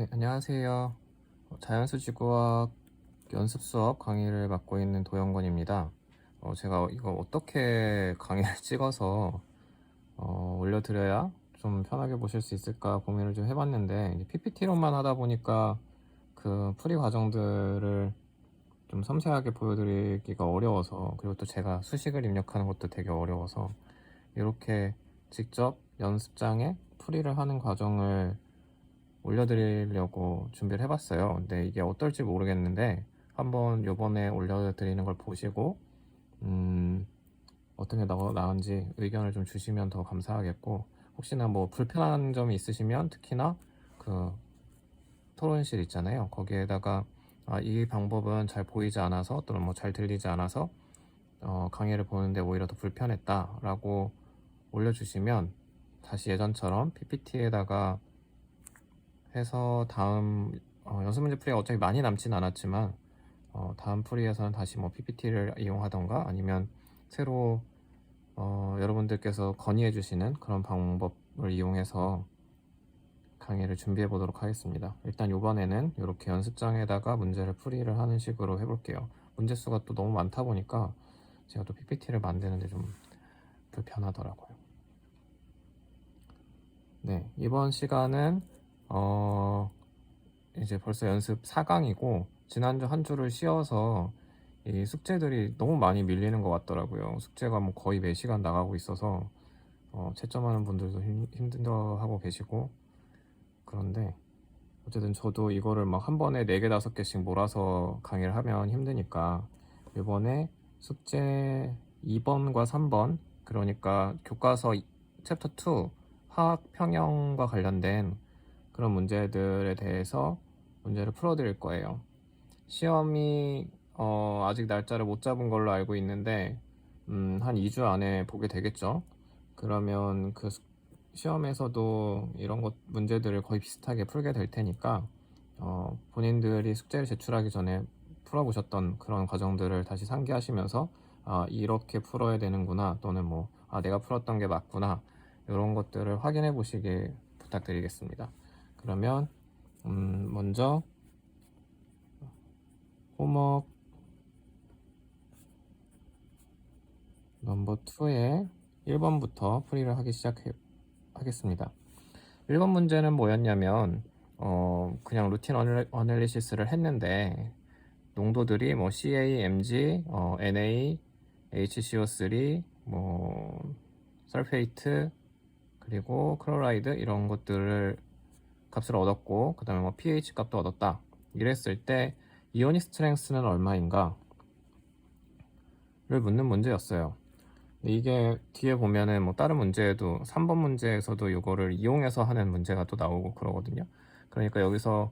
네, 안녕하세요. 자연수지구학 연습 수업 강의를 맡고 있는 도영건입니다. 제가 이거 어떻게 강의를 찍어서 올려드려야 좀 편하게 보실 수 있을까 고민을 좀 해봤는데, PPT로만 하다 보니까 그 풀이 과정들을 좀 섬세하게 보여드리기가 어려워서, 그리고 또 제가 수식을 입력하는 것도 되게 어려워서 이렇게 직접 연습장에 풀이를 하는 과정을 올려드리려고 준비를 해봤어요. 근데 이게 어떨지 모르겠는데 한번 요번에 올려드리는 걸 보시고 어떤 게 나은지 의견을 좀 주시면 더 감사하겠고, 혹시나 뭐 불편한 점이 있으시면 특히나 그 토론실 있잖아요. 거기에다가 이 방법은 잘 보이지 않아서 또는 뭐 잘 들리지 않아서 강의를 보는데 오히려 더 불편했다 라고 올려주시면 다시 예전처럼 PPT에다가 해서 다음 연습 문제 풀이가 어차피 많이 남진 않았지만 다음 풀이에서는 다시 뭐 PPT를 이용하던가 아니면 새로 여러분들께서 건의해 주시는 그런 방법을 이용해서 강의를 준비해 보도록 하겠습니다. 일단 이번에는 이렇게 연습장에다가 문제를 풀이를 하는 식으로 해볼게요. 문제 수가 또 너무 많다 보니까 제가 또 PPT를 만드는데 좀 불편하더라고요. 네, 이번 시간은 이제 벌써 연습 4강이고 지난주 한 주를 쉬어서 이 숙제들이 너무 많이 밀리는 것 같더라고요. 숙제가 뭐 거의 매 시간 나가고 있어서 채점하는 분들도 힘들어하고 계시고, 그런데 어쨌든 저도 이거를 막 한 번에 4개 5개씩 몰아서 강의를 하면 힘드니까 이번에 숙제 2번과 3번, 그러니까 교과서 챕터 2 화학 평형과 관련된 그런 문제들에 대해서 문제를 풀어드릴 거예요. 시험이 아직 날짜를 못 잡은 걸로 알고 있는데 한 2주 안에 보게 되겠죠. 그러면 그 시험에서도 이런 것 문제들을 거의 비슷하게 풀게 될 테니까 본인들이 숙제를 제출하기 전에 풀어보셨던 그런 과정들을 다시 상기하시면서 이렇게 풀어야 되는구나, 또는 뭐 내가 풀었던 게 맞구나, 이런 것들을 확인해 보시길 부탁드리겠습니다. 그러면 먼저 홈워크 넘버 2의 1번부터 풀이를 하기 시작하겠습니다. 1번 문제는 뭐였냐면 그냥 루틴 어널리시스를 했는데 농도들이 뭐 CA, MG, NA, HCO3, 뭐 설페이트, 그리고 클로라이드, 이런 것들을 값을 얻었고, 그 다음에 뭐 pH 값도 얻었다 이랬을 때 이오닉 스트렝스는 얼마인가 를 묻는 문제였어요. 이게 뒤에 보면은 뭐 다른 문제에도 3번 문제에서도 이거를 이용해서 하는 문제가 또 나오고 그러거든요. 그러니까 여기서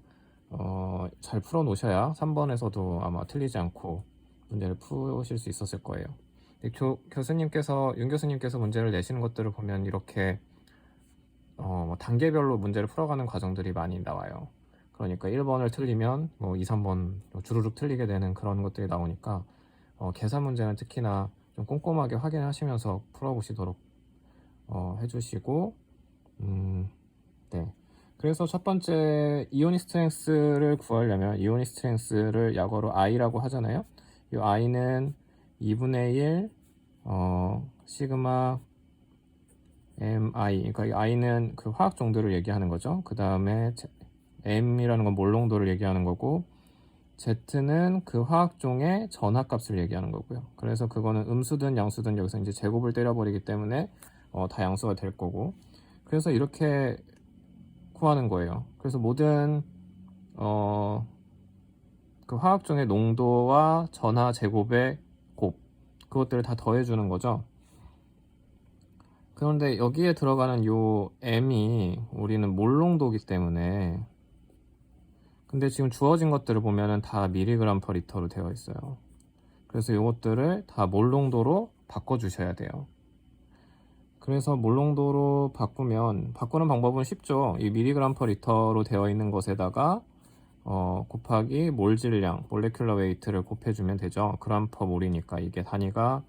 잘 풀어 놓으셔야 3번에서도 아마 틀리지 않고 문제를 푸실 수 있었을 거예요. 교수님께서, 윤 교수님께서 문제를 내시는 것들을 보면 이렇게 뭐 단계별로 문제를 풀어가는 과정들이 많이 나와요. 그러니까 1번을 틀리면 뭐 2, 3번 주르륵 틀리게 되는 그런 것들이 나오니까 계산 문제는 특히나 좀 꼼꼼하게 확인하시면서 풀어보시도록 해주시고, 네. 그래서 첫 번째 이오닉 스트렝스를 구하려면 이오닉 스트렝스를 약어로 I라고 하잖아요. 이 I는 2분의 1 시그마 MI, 그러니까 이 I는 그 화학 정도를 얘기하는 거죠. 그 다음에 M이라는 건 몰농도를 얘기하는 거고, Z는 그 화학종의 전하값을 얘기하는 거고요. 그래서 그거는 음수든 양수든 여기서 이제 제곱을 때려버리기 때문에 다 양수가 될 거고, 그래서 이렇게 구하는 거예요. 그래서 모든 그 화학종의 농도와 전하 제곱의 곱, 그것들을 다 더해주는 거죠. 그런데 여기에 들어가는 요 M이 우리는 몰농도이기 때문에, 근데 지금 주어진 것들을 보면은 다 미리그램 퍼 리터로 되어 있어요. 그래서 이것들을 다 몰농도로 바꿔주셔야 돼요. 그래서 몰농도로 바꾸는 방법은 쉽죠. 이 미리그램 퍼 리터로 되어 있는 것에다가 곱하기 몰 질량, 몰레큘러 웨이트를 곱해주면 되죠. 그램 퍼 몰이니까 이게 단위가,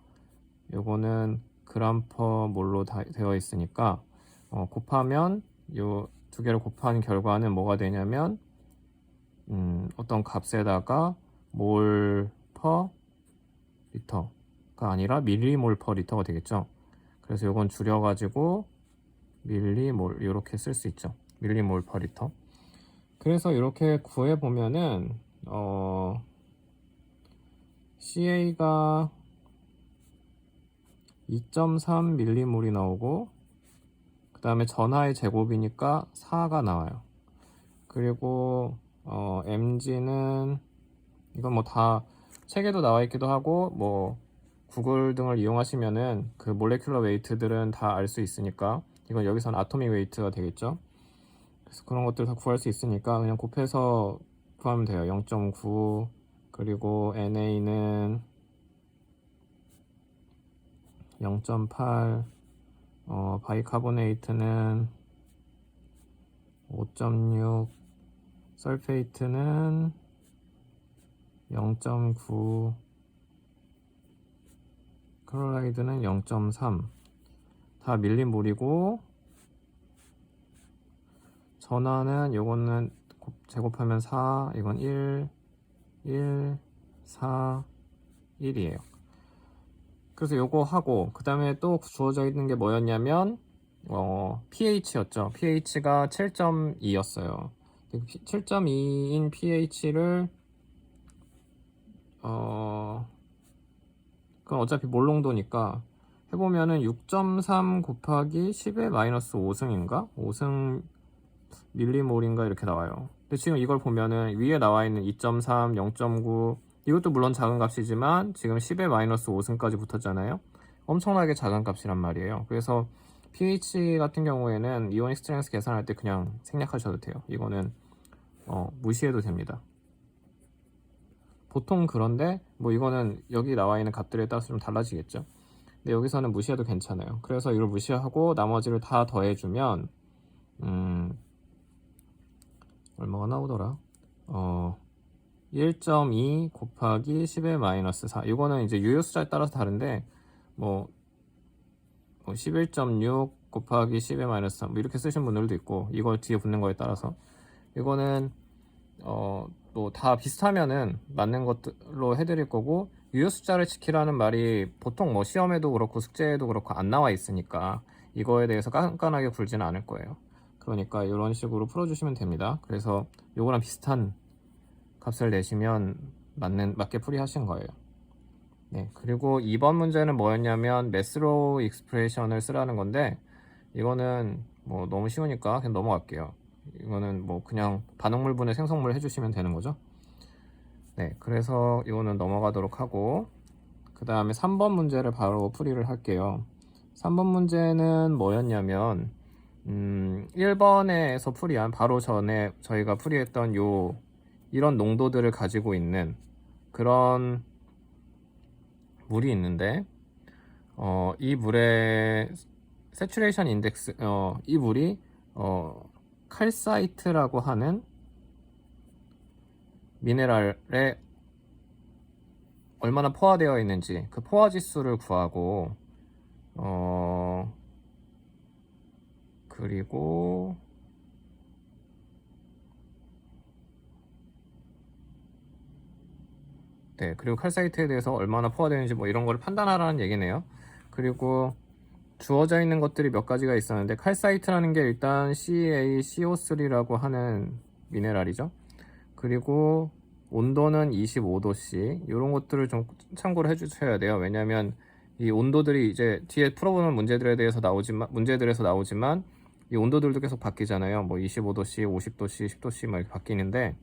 요거는 그램 퍼 몰로 되어 있으니까 곱하면 요 두 개를 곱한 결과는 뭐가 되냐면 어떤 값에다가 몰 퍼 리터가 아니라 밀리몰 퍼 리터가 되겠죠. 그래서 이건 줄여가지고 밀리몰 이렇게 쓸 수 있죠. 밀리몰 퍼 리터. 그래서 이렇게 구해보면은 CA가 2.3 밀리몰이 나오고, 그 다음에 전하의 제곱이니까 4가 나와요. 그리고 mg는 이건 뭐 다 책에도 나와 있기도 하고, 뭐 구글 등을 이용하시면은 그 몰레큘러 웨이트들은 다 알 수 있으니까, 이건 여기서는 아토믹 웨이트가 되겠죠. 그래서 그런 것들 다 구할 수 있으니까 그냥 곱해서 구하면 돼요. 0.9, 그리고 NA는 0.8, 바이카보네이트는 5.6, 설페이트는 0.9, 클로라이드는 0.3. 다 밀리몰이고, 전하는 요거는 제곱하면 4, 이건 1, 1, 4, 1이에요. 그래서 요거 하고, 그 다음에 또 주어져 있는 게 뭐였냐면 pH였죠. pH가 7.2였어요. 7.2인 pH를 그건 어차피 몰농도니까 해보면은 6.3 곱하기 10의 마이너스 5승인가? 5승 밀리몰인가 이렇게 나와요. 근데 지금 이걸 보면은 위에 나와 있는 2.3, 0.9 이것도 물론 작은 값이지만 지금 10의 마이너스 5승까지 붙었잖아요. 엄청나게 작은 값이란 말이에요. 그래서 pH 같은 경우에는 이오닉 스트렝스 계산할 때 그냥 생략하셔도 돼요. 이거는 무시해도 됩니다. 보통 그런데 뭐 이거는 여기 나와 있는 값들에 따라서 좀 달라지겠죠. 근데 여기서는 무시해도 괜찮아요. 그래서 이걸 무시하고 나머지를 다 더해주면 얼마가 나오더라? 1.2 곱하기 10의 마이너스 4. 이거는 이제 유효 숫자에 따라서 다른데 뭐 11.6 곱하기 10의 마이너스 3 뭐 이렇게 쓰신 분들도 있고, 이걸 뒤에 붙는 거에 따라서 이거는 뭐 다 비슷하면은 맞는 것들로 해드릴 거고, 유효 숫자를 지키라는 말이 보통 뭐 시험에도 그렇고 숙제에도 그렇고 안 나와 있으니까 이거에 대해서 깐깐하게 굴지는 않을 거예요. 그러니까 이런 식으로 풀어주시면 됩니다. 그래서 요거랑 비슷한 값을 내시면 맞게 풀이하신 거예요. 네, 그리고 2번 문제는 뭐였냐면 매스로우 익스프레션을 쓰라는 건데, 이거는 뭐 너무 쉬우니까 그냥 넘어갈게요. 이거는 뭐 그냥 반응물분의 생성물 해주시면 되는 거죠. 네, 그래서 이거는 넘어가도록 하고, 그 다음에 3번 문제를 바로 풀이를 할게요. 3번 문제는 뭐였냐면 1번에서 풀이한 바로 전에 저희가 풀이했던 이런 농도들을 가지고 있는 그런 물이 있는데, 이 물의 세츄레이션 인덱스, 이 물이 칼사이트라고 하는 미네랄에 얼마나 포화되어 있는지 그 포화 지수를 구하고, 그리고 네, 그리고 칼사이트에 대해서 얼마나 포화되는지 뭐 이런 거를 판단하라는 얘기네요. 그리고 주어져 있는 것들이 몇 가지가 있었는데, 칼사이트라는 게 일단 CaCO3라고 하는 미네랄이죠. 그리고 온도는 25도씨, 이런 것들을 좀 참고를 해주셔야 돼요. 왜냐하면 이 온도들이 이제 뒤에 풀어보는 문제들에서 나오지만 이 온도들도 계속 바뀌잖아요. 뭐 25도씨, 50도씨, 10도씨 막 이렇게 바뀌는데,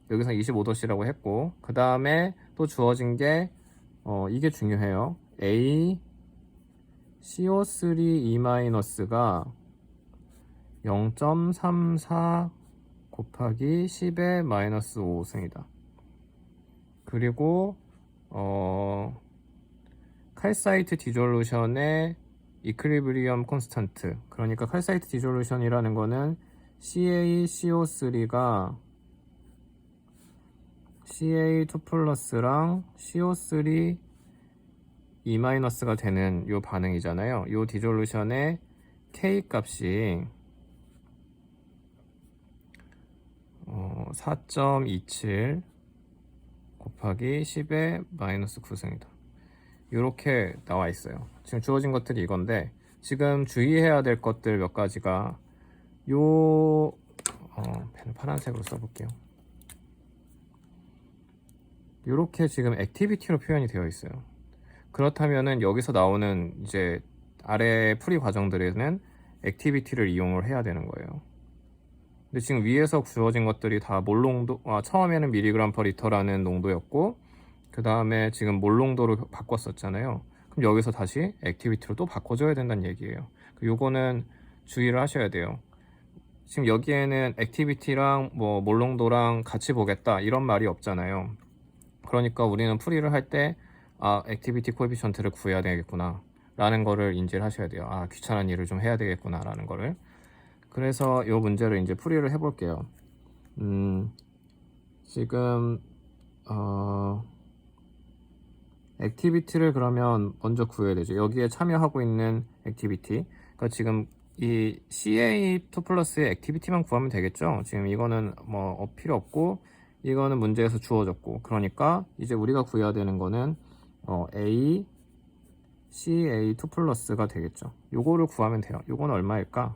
여기서 25도씨라고 했고, 그 다음에 또 주어진 게 이게 중요해요. CO3E-가 0.34 곱하기 10의 마이너스 5승이다. 그리고 칼사이트 디졸루션의 이퀄리브리엄 콘스턴트, 그러니까 칼사이트 디졸루션이라는 거는 CaCO3가 Ca2 플러스랑 CO3 E-가 되는 요 반응이잖아요. 요 디졸루션의 K 값이 4.27 곱하기 10의 마이너스 9승이다. 이렇게 나와 있어요. 지금 주어진 것들이 이건데, 지금 주의해야 될 것들 몇 가지가 펜을 파란색으로 써볼게요. 이렇게 지금 액티비티로 표현이 되어 있어요. 그렇다면은 여기서 나오는 이제 아래 풀이 과정들에는 액티비티를 이용을 해야 되는 거예요. 근데 지금 위에서 주어진 것들이 다 몰농도, 처음에는 미리그램 퍼 리터라는 농도였고, 그 다음에 지금 몰농도로 바꿨었잖아요. 그럼 여기서 다시 액티비티로 또 바꿔줘야 된다는 얘기예요. 요거는 주의를 하셔야 돼요. 지금 여기에는 액티비티랑 뭐 몰농도랑 같이 보겠다 이런 말이 없잖아요. 그러니까 우리는 풀이를 할 때 액티비티 코에피션트를 구해야 되겠구나 라는 거를 인지를 하셔야 돼요. 귀찮은 일을 좀 해야 되겠구나 라는 거를. 그래서 이 문제를 이제 풀이를 해볼게요. 지금 액티비티를 그러면 먼저 구해야 되죠. 여기에 참여하고 있는 액티비티. 그러니까 지금 이 CA2 플러스의 액티비티만 구하면 되겠죠. 지금 이거는 뭐 필요 없고, 이거는 문제에서 주어졌고, 그러니까 이제 우리가 구해야 되는 거는 A CA2 플러스가 되겠죠. 요거를 구하면 돼요. 요거는 얼마일까?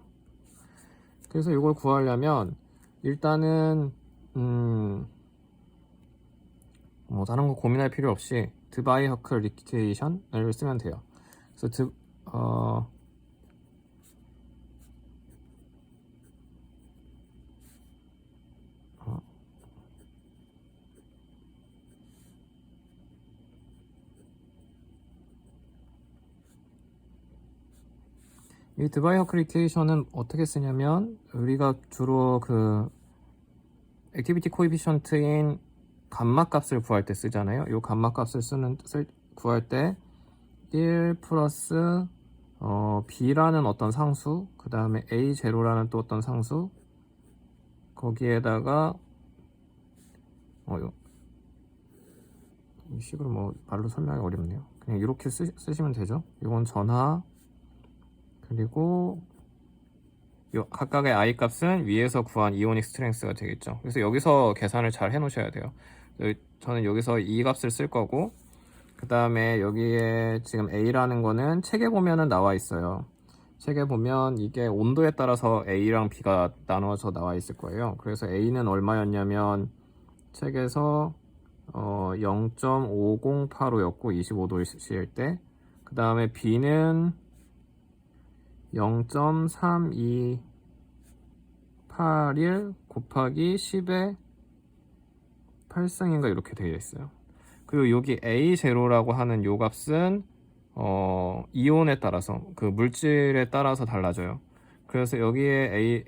그래서 요걸 구하려면 일단은 뭐 다른 거 고민할 필요 없이 드바이허클 이퀘이션을 쓰면 돼요. 그래서 이 드바이허클 이퀘이션은 어떻게 쓰냐면, 우리가 주로 그 액티비티 코에피션트인 감마 값을 구할 때 쓰잖아요. 이 감마 값을 구할 때 1 플러스 b라는 어떤 상수, 그 다음에 a0라는 또 어떤 상수, 거기에다가 이 식으로 뭐 말로 설명하기 어렵네요. 그냥 이렇게 쓰시면 되죠. 이건 전하, 그리고 각각의 i 값은 위에서 구한 이오닉 스트렝스가 되겠죠. 그래서 여기서 계산을 잘 해 놓으셔야 돼요. 저는 여기서 이 값을 쓸 거고, 그 다음에 여기에 지금 A라는 거는 책에 보면은 나와 있어요. 책에 보면 이게 온도에 따라서 A랑 B가 나눠서 나와 있을 거예요. 그래서 A는 얼마였냐면 책에서 0.5085였고 25도일 때, 그 다음에 B는 0.3281 곱하기 10의 8승인가 이렇게 되어 있어요. 그리고 여기 A0라고 하는 요 값은 이온에 따라서, 그 물질에 따라서 달라져요. 그래서 여기에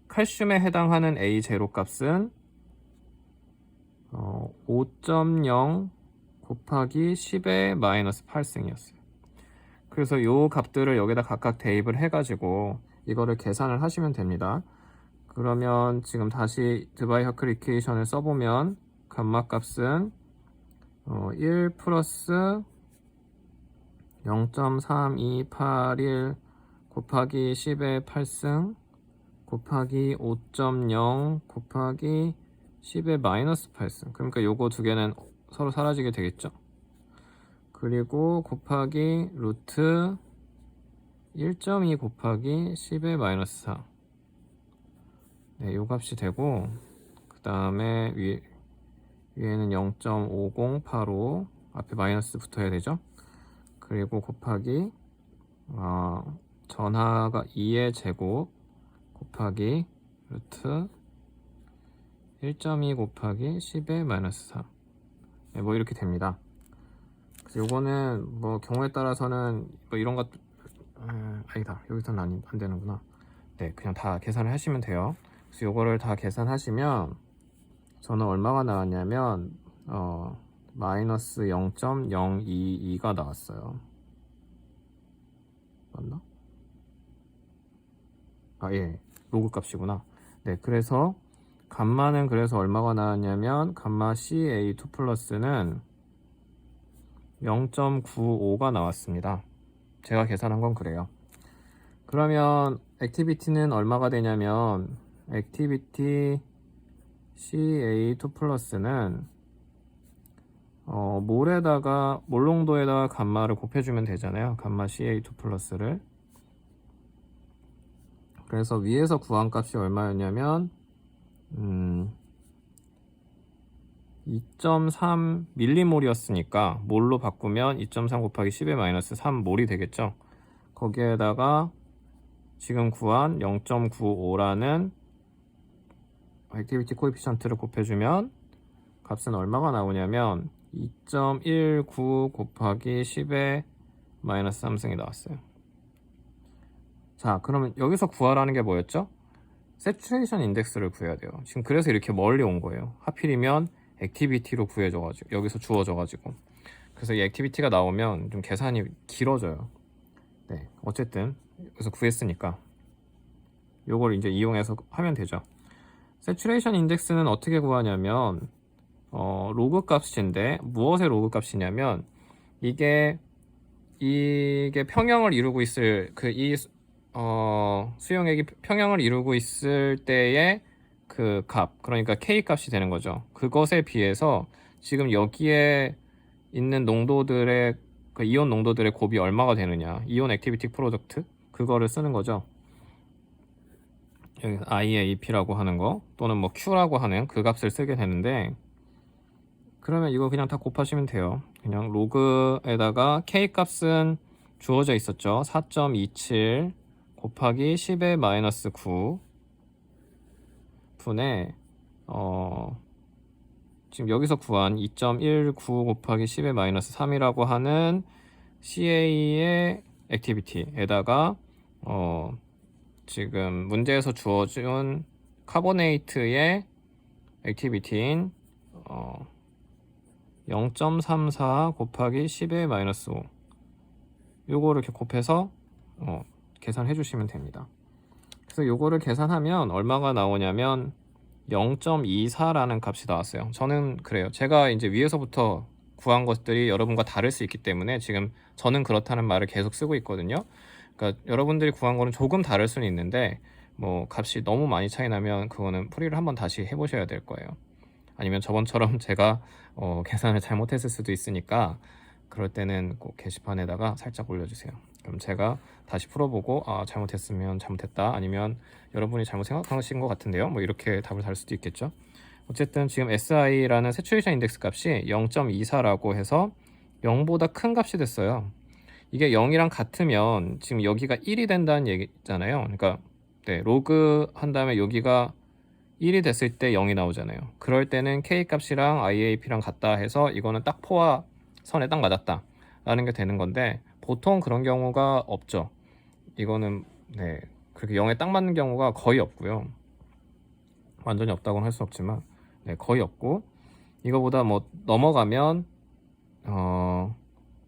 칼슘에 해당하는 A0 값은 5.0 곱하기 10의 마이너스 8승이었어요. 그래서 요 값들을 여기다 각각 대입을 해가지고 이거를 계산을 하시면 됩니다. 그러면 지금 다시 드바이허클 이퀘이션을 써보면 감마 값은 1 플러스 0.3281 곱하기 10의 8승 곱하기 5.0 곱하기 10의 마이너스 8승, 그러니까 요거 두 개는 서로 사라지게 되겠죠. 그리고 곱하기 루트 1.2 곱하기 10의 마이너스 4, 네, 요 값이 되고, 그 다음에 위에는 0.5085, 앞에 마이너스 붙어야 되죠. 그리고 곱하기 전하가 2의 제곱 곱하기 루트 1.2 곱하기 10의 마이너스 4, 네, 뭐 이렇게 됩니다. 그래서 요거는 뭐 경우에 따라서는 뭐 이런 것 아니다, 여기서는 안 되는구나. 네, 그냥 다 계산을 하시면 돼요. 그래서 요거를 다 계산하시면 저는 얼마가 나왔냐면 마이너스 0.022가 나왔어요. 맞나? 예, 로그 값이구나. 네, 그래서 감마는 그래서 얼마가 나왔냐면 감마 CA2 플러스는 0.95가 나왔습니다. 제가 계산한 건 그래요. 그러면 액티비티는 얼마가 되냐면 액티비티 CA2 플러스는 몰농도에다가 감마를 곱해주면 되잖아요. 감마 CA2 플러스를. 그래서 위에서 구한 값이 얼마였냐면 2.3 밀리몰이었으니까 몰로 바꾸면 2.3 곱하기 10의 마이너스 3몰이 되겠죠. 거기에다가 지금 구한 0.95라는 액티비티 코에피션트를 곱해주면 값은 얼마가 나오냐면 2.19 곱하기 10의 마이너스 3승이 나왔어요. 자, 그러면 여기서 구하라는 게 뭐였죠? 세츄레이션 인덱스를 구해야 돼요. 지금 그래서 이렇게 멀리 온 거예요. 하필이면 액티비티로 구해줘가지고 여기서 주어져가지고. 그래서 이 액티비티가 나오면 좀 계산이 길어져요. 네, 어쨌든 여기서 구했으니까 요걸 이제 이용해서 하면 되죠. 세츄레이션 인덱스는 어떻게 구하냐면 로그 값인데 무엇의 로그 값이냐면 이게 평형을 이루고 있을 수용액이 평형을 이루고 있을 때의 그 값, 그러니까 K 값이 되는 거죠. 그것에 비해서 지금 여기에 있는 농도들의 그 이온 농도들의 곱이 얼마가 되느냐, 이온 액티비티 프로덕트, 그거를 쓰는 거죠. 여기 IAP라고 하는 거 또는 뭐 Q라고 하는 그 값을 쓰게 되는데, 그러면 이거 그냥 다 곱하시면 돼요. 그냥 로그에다가 K 값은 주어져 있었죠. 4.27 곱하기 10의 마이너스 9 분의 지금 여기서 구한 2.19 곱하기 10의 마이너스 3이라고 하는 CA의 액티비티에다가 지금 문제에서 주어준 카보네이트의 액티비티인 0.34 곱하기 10의 마이너스 5 요거를 이렇게 곱해서 계산해 주시면 됩니다. 그래서 요거를 계산하면 얼마가 나오냐면 0.24라는 값이 나왔어요. 저는 그래요. 제가 이제 위에서부터 구한 것들이 여러분과 다를 수 있기 때문에 지금 저는 그렇다는 말을 계속 쓰고 있거든요. 그러니까 여러분들이 구한 거는 조금 다를 수는 있는데 뭐 값이 너무 많이 차이 나면 그거는 풀이를 한번 다시 해보셔야 될 거예요. 아니면 저번처럼 제가 계산을 잘못했을 수도 있으니까 그럴 때는 꼭 게시판에다가 살짝 올려주세요. 그럼 제가 다시 풀어보고 잘못했으면 잘못했다, 아니면 여러분이 잘못 생각하신 것 같은데요, 뭐 이렇게 답을 달 수도 있겠죠. 어쨌든 지금 SI라는 세츄레이션 인덱스 값이 0.24라고 해서 0보다 큰 값이 됐어요. 이게 0이랑 같으면 지금 여기가 1이 된다는 얘기잖아요. 그러니까 네, 로그 한 다음에 여기가 1이 됐을 때 0이 나오잖아요. 그럴 때는 K 값이랑 IAP랑 같다 해서 이거는 딱 포화 선에 딱 맞았다 라는 게 되는 건데, 보통 그런 경우가 없죠. 이거는 네, 그렇게 0에 딱 맞는 경우가 거의 없고요. 완전히 없다고는 할 수 없지만 네, 거의 없고, 이거보다 뭐 넘어가면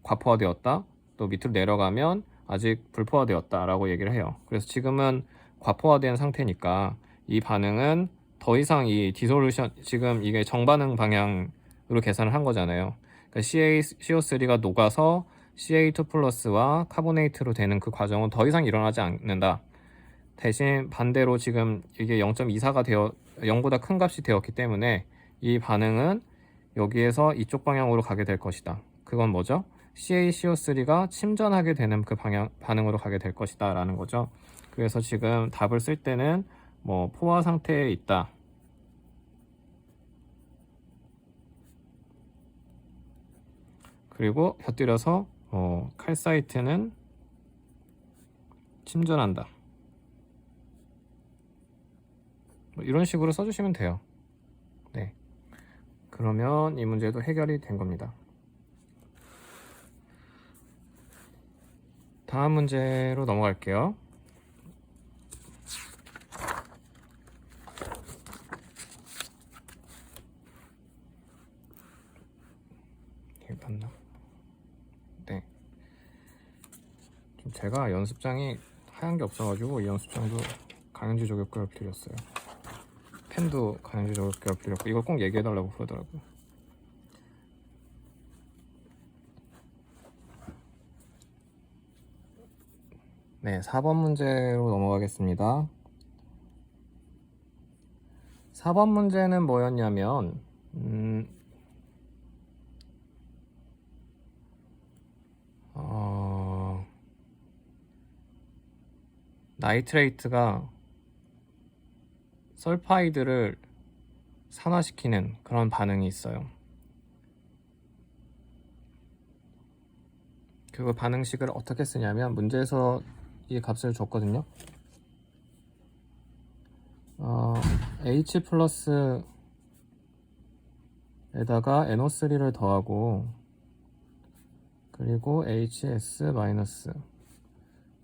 과포화되었다, 또 밑으로 내려가면 아직 불포화되었다 라고 얘기를 해요. 그래서 지금은 과포화된 상태니까 이 반응은 더 이상 이 디솔루션, 지금 이게 정반응 방향으로 계산을 한 거잖아요. 그러니까 CO3가 녹아서 CA2 플러스와 카보네이트로 되는 그 과정은 더 이상 일어나지 않는다. 대신 반대로 지금 이게 0.24가 0보다 큰 값이 되었기 때문에 이 반응은 여기에서 이쪽 방향으로 가게 될 것이다. 그건 뭐죠? CaCO3가 침전하게 되는 그 반응으로 가게 될 것이다 라는 거죠. 그래서 지금 답을 쓸 때는 뭐 포화 상태에 있다, 그리고 곁들여서 칼사이트는 침전한다, 뭐 이런 식으로 써주시면 돼요. 네, 그러면 이 문제도 해결이 된 겁니다. 다음 문제로 넘어갈게요. 이게 맞나? 네. 좀 제가 연습장이 하얀 게 없어가지고 이 연습장도 강연지 조격결 빌렸어요. 펜도 강연지 조격결 빌렸고, 이거 꼭 얘기해달라고 그러더라고요. 네, 4번 문제로 넘어가겠습니다. 4번 문제는 뭐였냐면 나이트레이트가 설파이드를 산화시키는 그런 반응이 있어요. 그 반응식을 어떻게 쓰냐면 문제에서 이 값을 줬거든요. H 플러스에다가 NO3를 더하고 그리고 HS 마이너스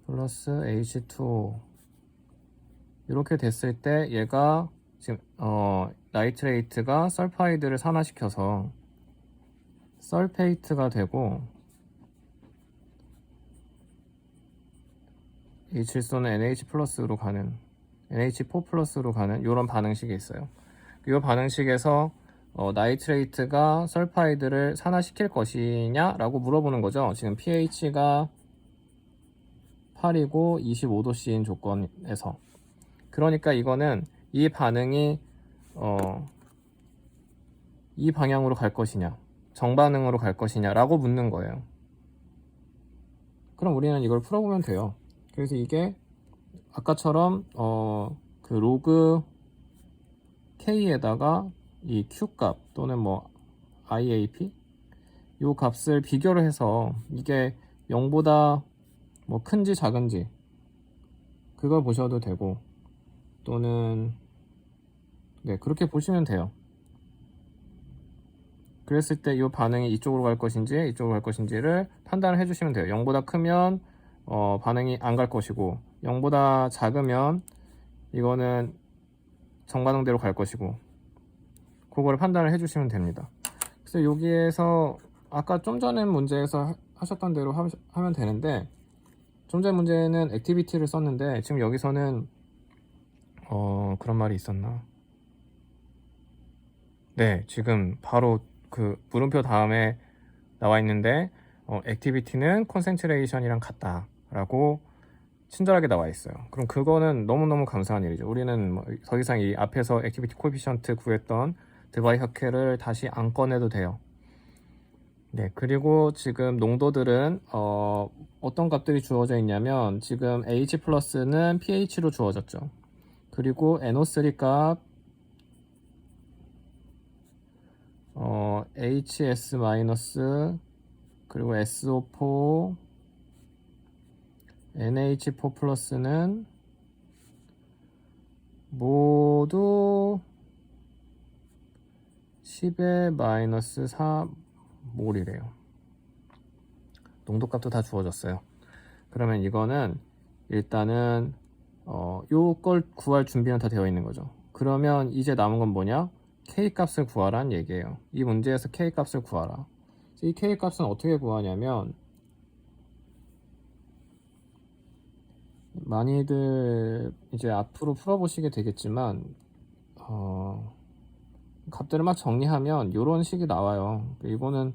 플러스 H2O 이렇게 됐을 때 얘가 지금 나이트레이트가 설파이드를 산화시켜서 설페이트가 되고 이 질소는 NH 플러스로 가는 NH4 플러스로 가는 이런 반응식이 있어요. 이 반응식에서 나이트레이트가 설파이드를 산화시킬 것이냐 라고 물어보는 거죠. 지금 pH가 8이고 25도씨인 조건에서. 그러니까 이거는 이 반응이 이 방향으로 갈 것이냐 정반응으로 갈 것이냐 라고 묻는 거예요. 그럼 우리는 이걸 풀어보면 돼요. 그래서 이게 아까처럼 그 로그 k에다가 이 q 값 또는 뭐 IAP 요 값을 비교를 해서 이게 0보다 뭐 큰지 작은지 그걸 보셔도 되고 또는 네 그렇게 보시면 돼요. 그랬을 때 이 반응이 이쪽으로 갈 것인지 이쪽으로 갈 것인지를 판단을 해주시면 돼요. 0보다 크면 반응이 안 갈 것이고 0보다 작으면 이거는 정반응대로 갈 것이고 그거를 판단을 해주시면 됩니다. 그래서 여기에서 아까 좀 전에 문제에서 하셨던 대로 하면 되는데 좀 전 문제는 액티비티를 썼는데 지금 여기서는 그런 말이 있었나? 네, 지금 바로 그 물음표 다음에 나와 있는데 액티비티는 콘센트레이션이랑 같다 라고 친절하게 나와 있어요. 그럼 그거는 너무너무 감사한 일이죠. 우리는 뭐 더 이상 이 앞에서 액티비티 코에피션트 구했던 드바이하케를 다시 안 꺼내도 돼요. 네, 그리고 지금 농도들은 어떤 값들이 주어져 있냐면 지금 H 플러스는 pH로 주어졌죠. 그리고 NO3 값 HS 마이너스 그리고 SO4 NH4 플러스는 모두 10의 마이너스 4몰이래요. 농도값도 다 주어졌어요. 그러면 이거는 일단은 요걸 구할 준비는 다 되어 있는 거죠. 그러면 이제 남은 건 뭐냐? K값을 구하라는 얘기예요. 이 문제에서 K값을 구하라. 이 K값은 어떻게 구하냐면 많이들 이제 앞으로 풀어보시게 되겠지만 값들을 막 정리하면 이런 식이 나와요. 이거는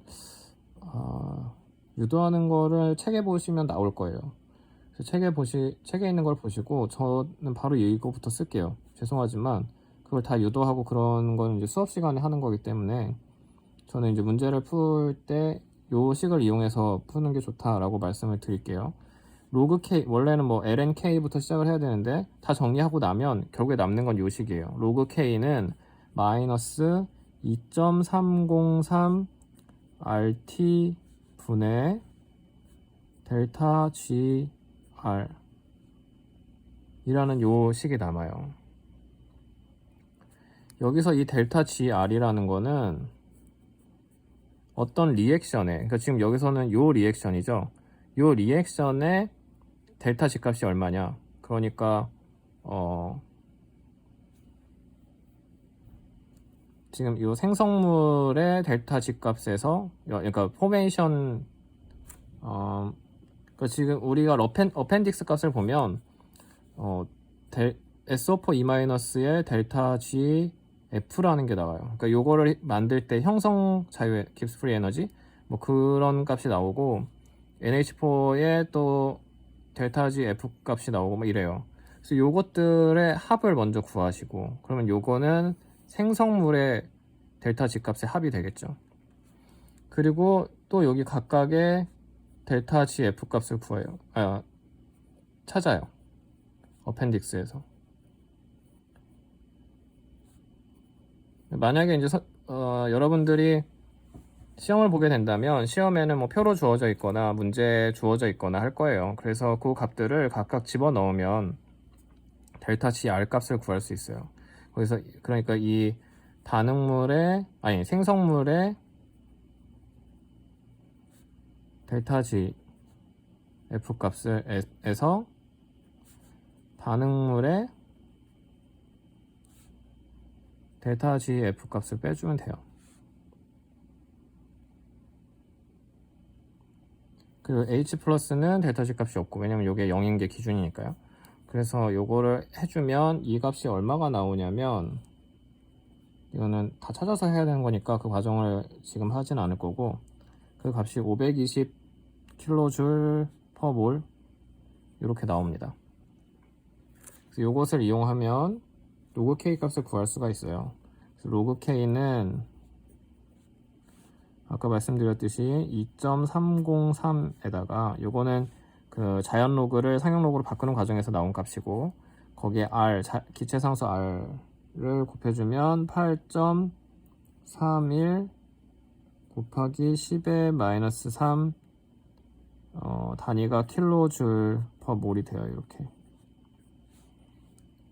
유도하는 거를 책에 보시면 나올 거예요. 책에 있는 걸 보시고 저는 바로 이거부터 쓸게요. 죄송하지만 그걸 다 유도하고 그런 거는 이제 수업 시간에 하는 거기 때문에 저는 이제 문제를 풀 때 요 식을 이용해서 푸는 게 좋다라고 말씀을 드릴게요. 로그 K, 원래는 뭐 lnk부터 시작을 해야 되는데 다 정리하고 나면 결국에 남는 건 요 식이에요. 로그 K는 마이너스 2.303 RT 분의 델타 GR 이라는 요 식이 남아요. 여기서 이 델타 GR이라는 거는 어떤 리액션에, 그러니까 지금 여기서는 요 리액션이죠. 요 리액션의 델타 G 값이 얼마냐? 그러니까 지금 요 생성물의 델타 G 값에서 그러니까 포메이션 그러니까 지금 우리가 어펜딕스 값을 보면 SO4E-의 델타 G F라는 게 나와요. 그러니까 요거를 만들 때 형성 자유의 깁스 프리 에너지 뭐 그런 값이 나오고 NH4에 또 델타 G F 값이 나오고 뭐 이래요. 그래서 요것들의 합을 먼저 구하시고 그러면 요거는 생성물의 델타 G값의 합이 되겠죠. 그리고 또 여기 각각의 델타 G F 값을 구해요. 찾아요. 어펜딕스에서. 만약에 이제 여러분들이 시험을 보게 된다면 시험에는 뭐 표로 주어져 있거나 문제 주어져 있거나 할 거예요. 그래서 그 값들을 각각 집어넣으면 델타 G R 값을 구할 수 있어요. 그래서 그러니까 이 생성물의 델타 G F 값을 에서 반응물의 델타 G F 값을 빼주면 돼요. 그리고 H 플러스는 델타 G 값이 없고, 왜냐면 이게 0인 게 기준이니까요. 그래서 요거를 해주면 이 값이 얼마가 나오냐면, 이거는 다 찾아서 해야 되는 거니까 그 과정을 지금 하진 않을 거고, 그 값이 520kJ/mol 이렇게 나옵니다. 그래서 요것을 이용하면 로그 K 값을 구할 수가 있어요. 그래서 로그 K는 아까 말씀드렸듯이 2.303에다가 요거는 그 자연 로그를 상용 로그로 바꾸는 과정에서 나온 값이고, 거기에 R, 기체상수 R를 곱해주면 8.31 곱하기 10의 마이너스 3 단위가 kJ/mol이 돼요. 이렇게.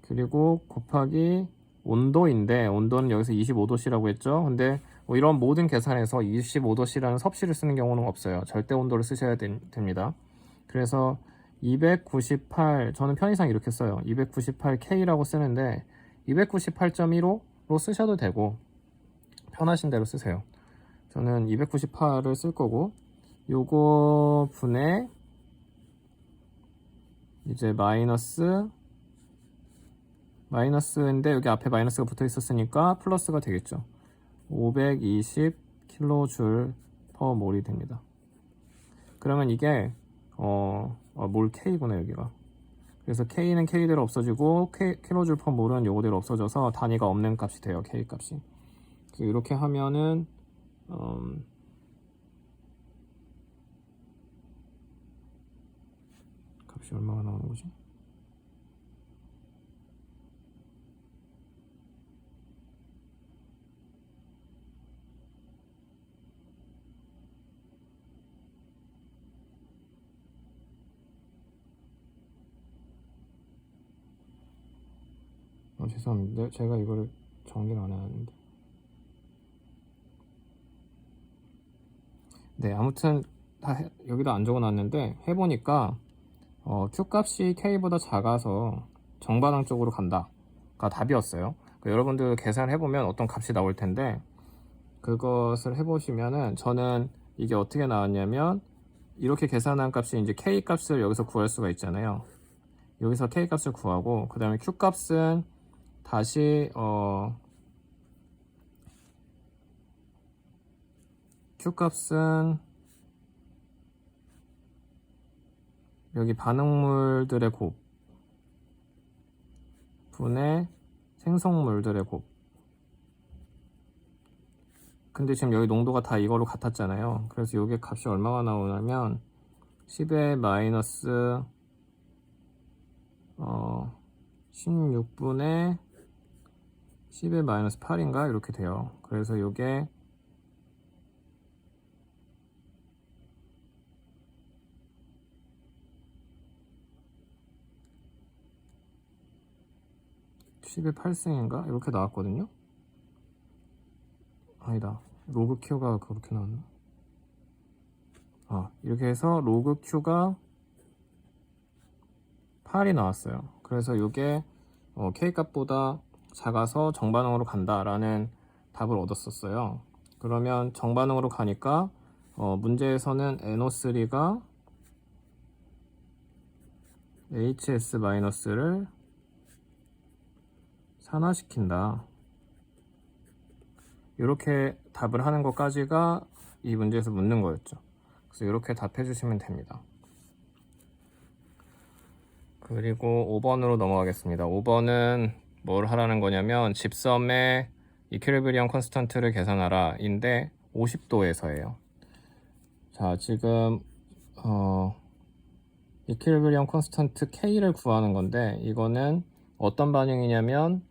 그리고 곱하기 온도인데, 온도는 여기서 25도씨라고 했죠. 근데 뭐 이런 모든 계산에서 25도씨라는 섭씨를 쓰는 경우는 없어요. 절대 온도를 쓰셔야 됩니다. 그래서 298, 저는 편의상 이렇게 써요. 298K라고 쓰는데 298.15로 쓰셔도 되고 편하신 대로 쓰세요. 저는 298을 쓸 거고, 요거 분의 이제 마이너스인데 여기 앞에 마이너스가 붙어 있었으니까 플러스가 되겠죠. 520kJ/mol이 됩니다. 그러면 이게 몰 K구나 여기가. 그래서 K는 K대로 없어지고 kJ/mol은 요거대로 없어져서 단위가 없는 값이 돼요. K 값이. 그래서 이렇게 하면은 값이 얼마가 나오는 거지? 죄송합니다. 제가 이거를 정리를 안 해놨는데. 네, 아무튼 여기다 안 적어놨는데 해보니까 Q 값이 K보다 작아서 정반항 쪽으로 간다가 답이었어요. 그러니까 여러분들 계산해보면 어떤 값이 나올 텐데, 그것을 해보시면은 저는 이게 어떻게 나왔냐면, 이렇게 계산한 값이 이제 K 값을 여기서 구할 수가 있잖아요. 여기서 K 값을 구하고, 그 다음에 Q 값은 다시 Q 값은 여기 반응물들의 곱 분의 생성물들의 곱. 근데 지금 여기 농도가 다 이걸로 같았잖아요. 그래서 여기 값이 얼마가 나오냐면 10의 마이너스 16분의 10의 마이너스 8인가 이렇게 돼요. 그래서 요게 10의 8승인가 이렇게 나왔거든요. 아니다, 로그 Q가 그렇게 나왔나? 이렇게 해서 로그 Q가 8이 나왔어요. 그래서 이게 K 값보다 작아서 정반응으로 간다라는 답을 얻었었어요. 그러면 정반응으로 가니까 문제에서는 NO3가 HS-를 산화시킨다. 이렇게 답을 하는 것까지가 이 문제에서 묻는 거였죠. 그래서 이렇게 답해 주시면 됩니다. 그리고 5번으로 넘어가겠습니다. 5번은 뭘 하라는 거냐면, 집섬의 이퀄리브리엄 컨스턴트를 계산하라 인데 50도에서예요. 자, 지금 이퀄리브리엄 컨스턴트 K를 구하는 건데, 이거는 어떤 반응이냐면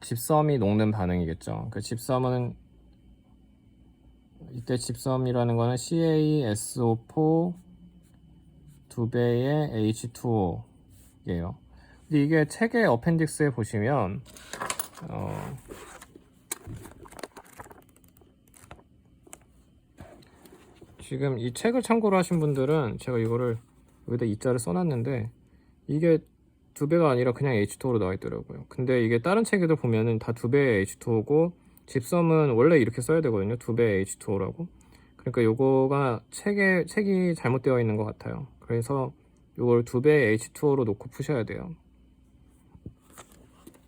집섬이 녹는 반응이겠죠. 그 집섬은, 이때 집섬이라는 거는 CaSO4 2배의 H2O예요. 근데 이게 책의 어펜딕스에 보시면 지금 이 책을 참고로 하신 분들은 제가 이거를 여기다 이자를 써놨는데, 이게 2배가 아니라 그냥 H2O로 나와 있더라고요. 근데 이게 다른 책에도 보면은 다 2배의 H2O고, 집섬은 원래 이렇게 써야 되거든요. 2배의 H2O라고. 그러니까 요거가 책이 잘못되어 있는 것 같아요. 그래서 요걸 2배의 H2O로 놓고 푸셔야 돼요.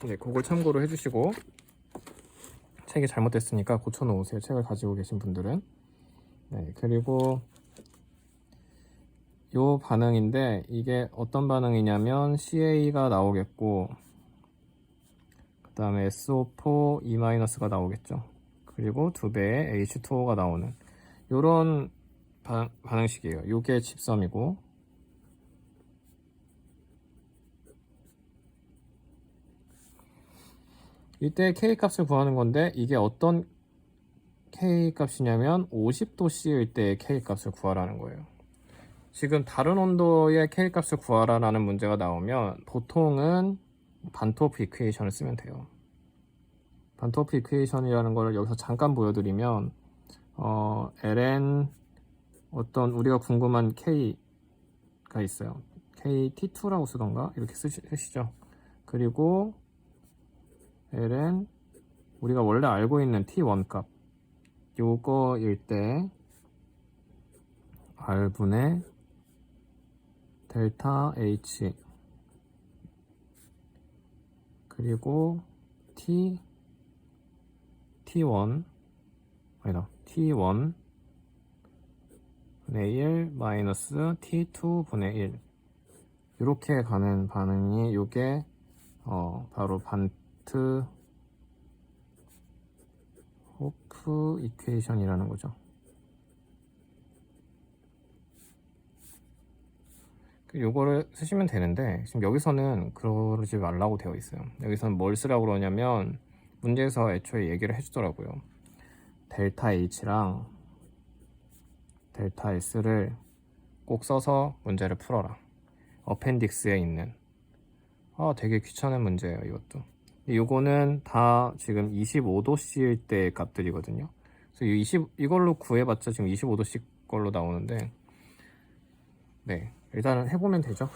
네, 그걸 참고로 해주시고, 책이 잘못됐으니까 고쳐 놓으세요. 책을 가지고 계신 분들은. 네, 그리고 요 반응인데, 이게 어떤 반응이냐면 CA가 나오겠고, 그 다음에 SO4 E-가 나오겠죠. 그리고 2배의 H2O가 나오는 요런 반응식이에요. 요게 집섬이고, 이때 K 값을 구하는 건데, 이게 어떤 K 값이냐면 50도 C일 때의 K 값을 구하라는 거예요. 지금 다른 온도의 K 값을 구하라는 문제가 나오면 보통은 반토프 이퀘이션을 쓰면 돼요. 반토프 이퀘이션이라는 걸 여기서 잠깐 보여드리면, ln 어떤 우리가 궁금한 K가 있어요. KT2라고 쓰던가 이렇게 쓰시죠. 그리고 ln 우리가 원래 알고 있는 T1 값, 요거일 때 R분의 델타 H, 그리고 T1 아니다, T1 분의 1 마이너스 T2 분의 1, 이렇게 가는 반응이 요게 바로 반트 호프 이퀘이션이라는 거죠. 요거를 쓰시면 되는데, 지금 여기서는 그러지 말라고 되어 있어요. 여기서는 뭘 쓰라고 그러냐면, 문제에서 애초에 얘기를 해주더라고요. 델타 H랑 델타 S를 꼭 써서 문제를 풀어라. 어펜딕스에 있는. 되게 귀찮은 문제예요, 이것도. 요거는 다 지금 25도씨일 때 값들이거든요. 그래서 이걸로 구해봤자 지금 25도씨 걸로 나오는데, 네, 일단은 해보면 되죠.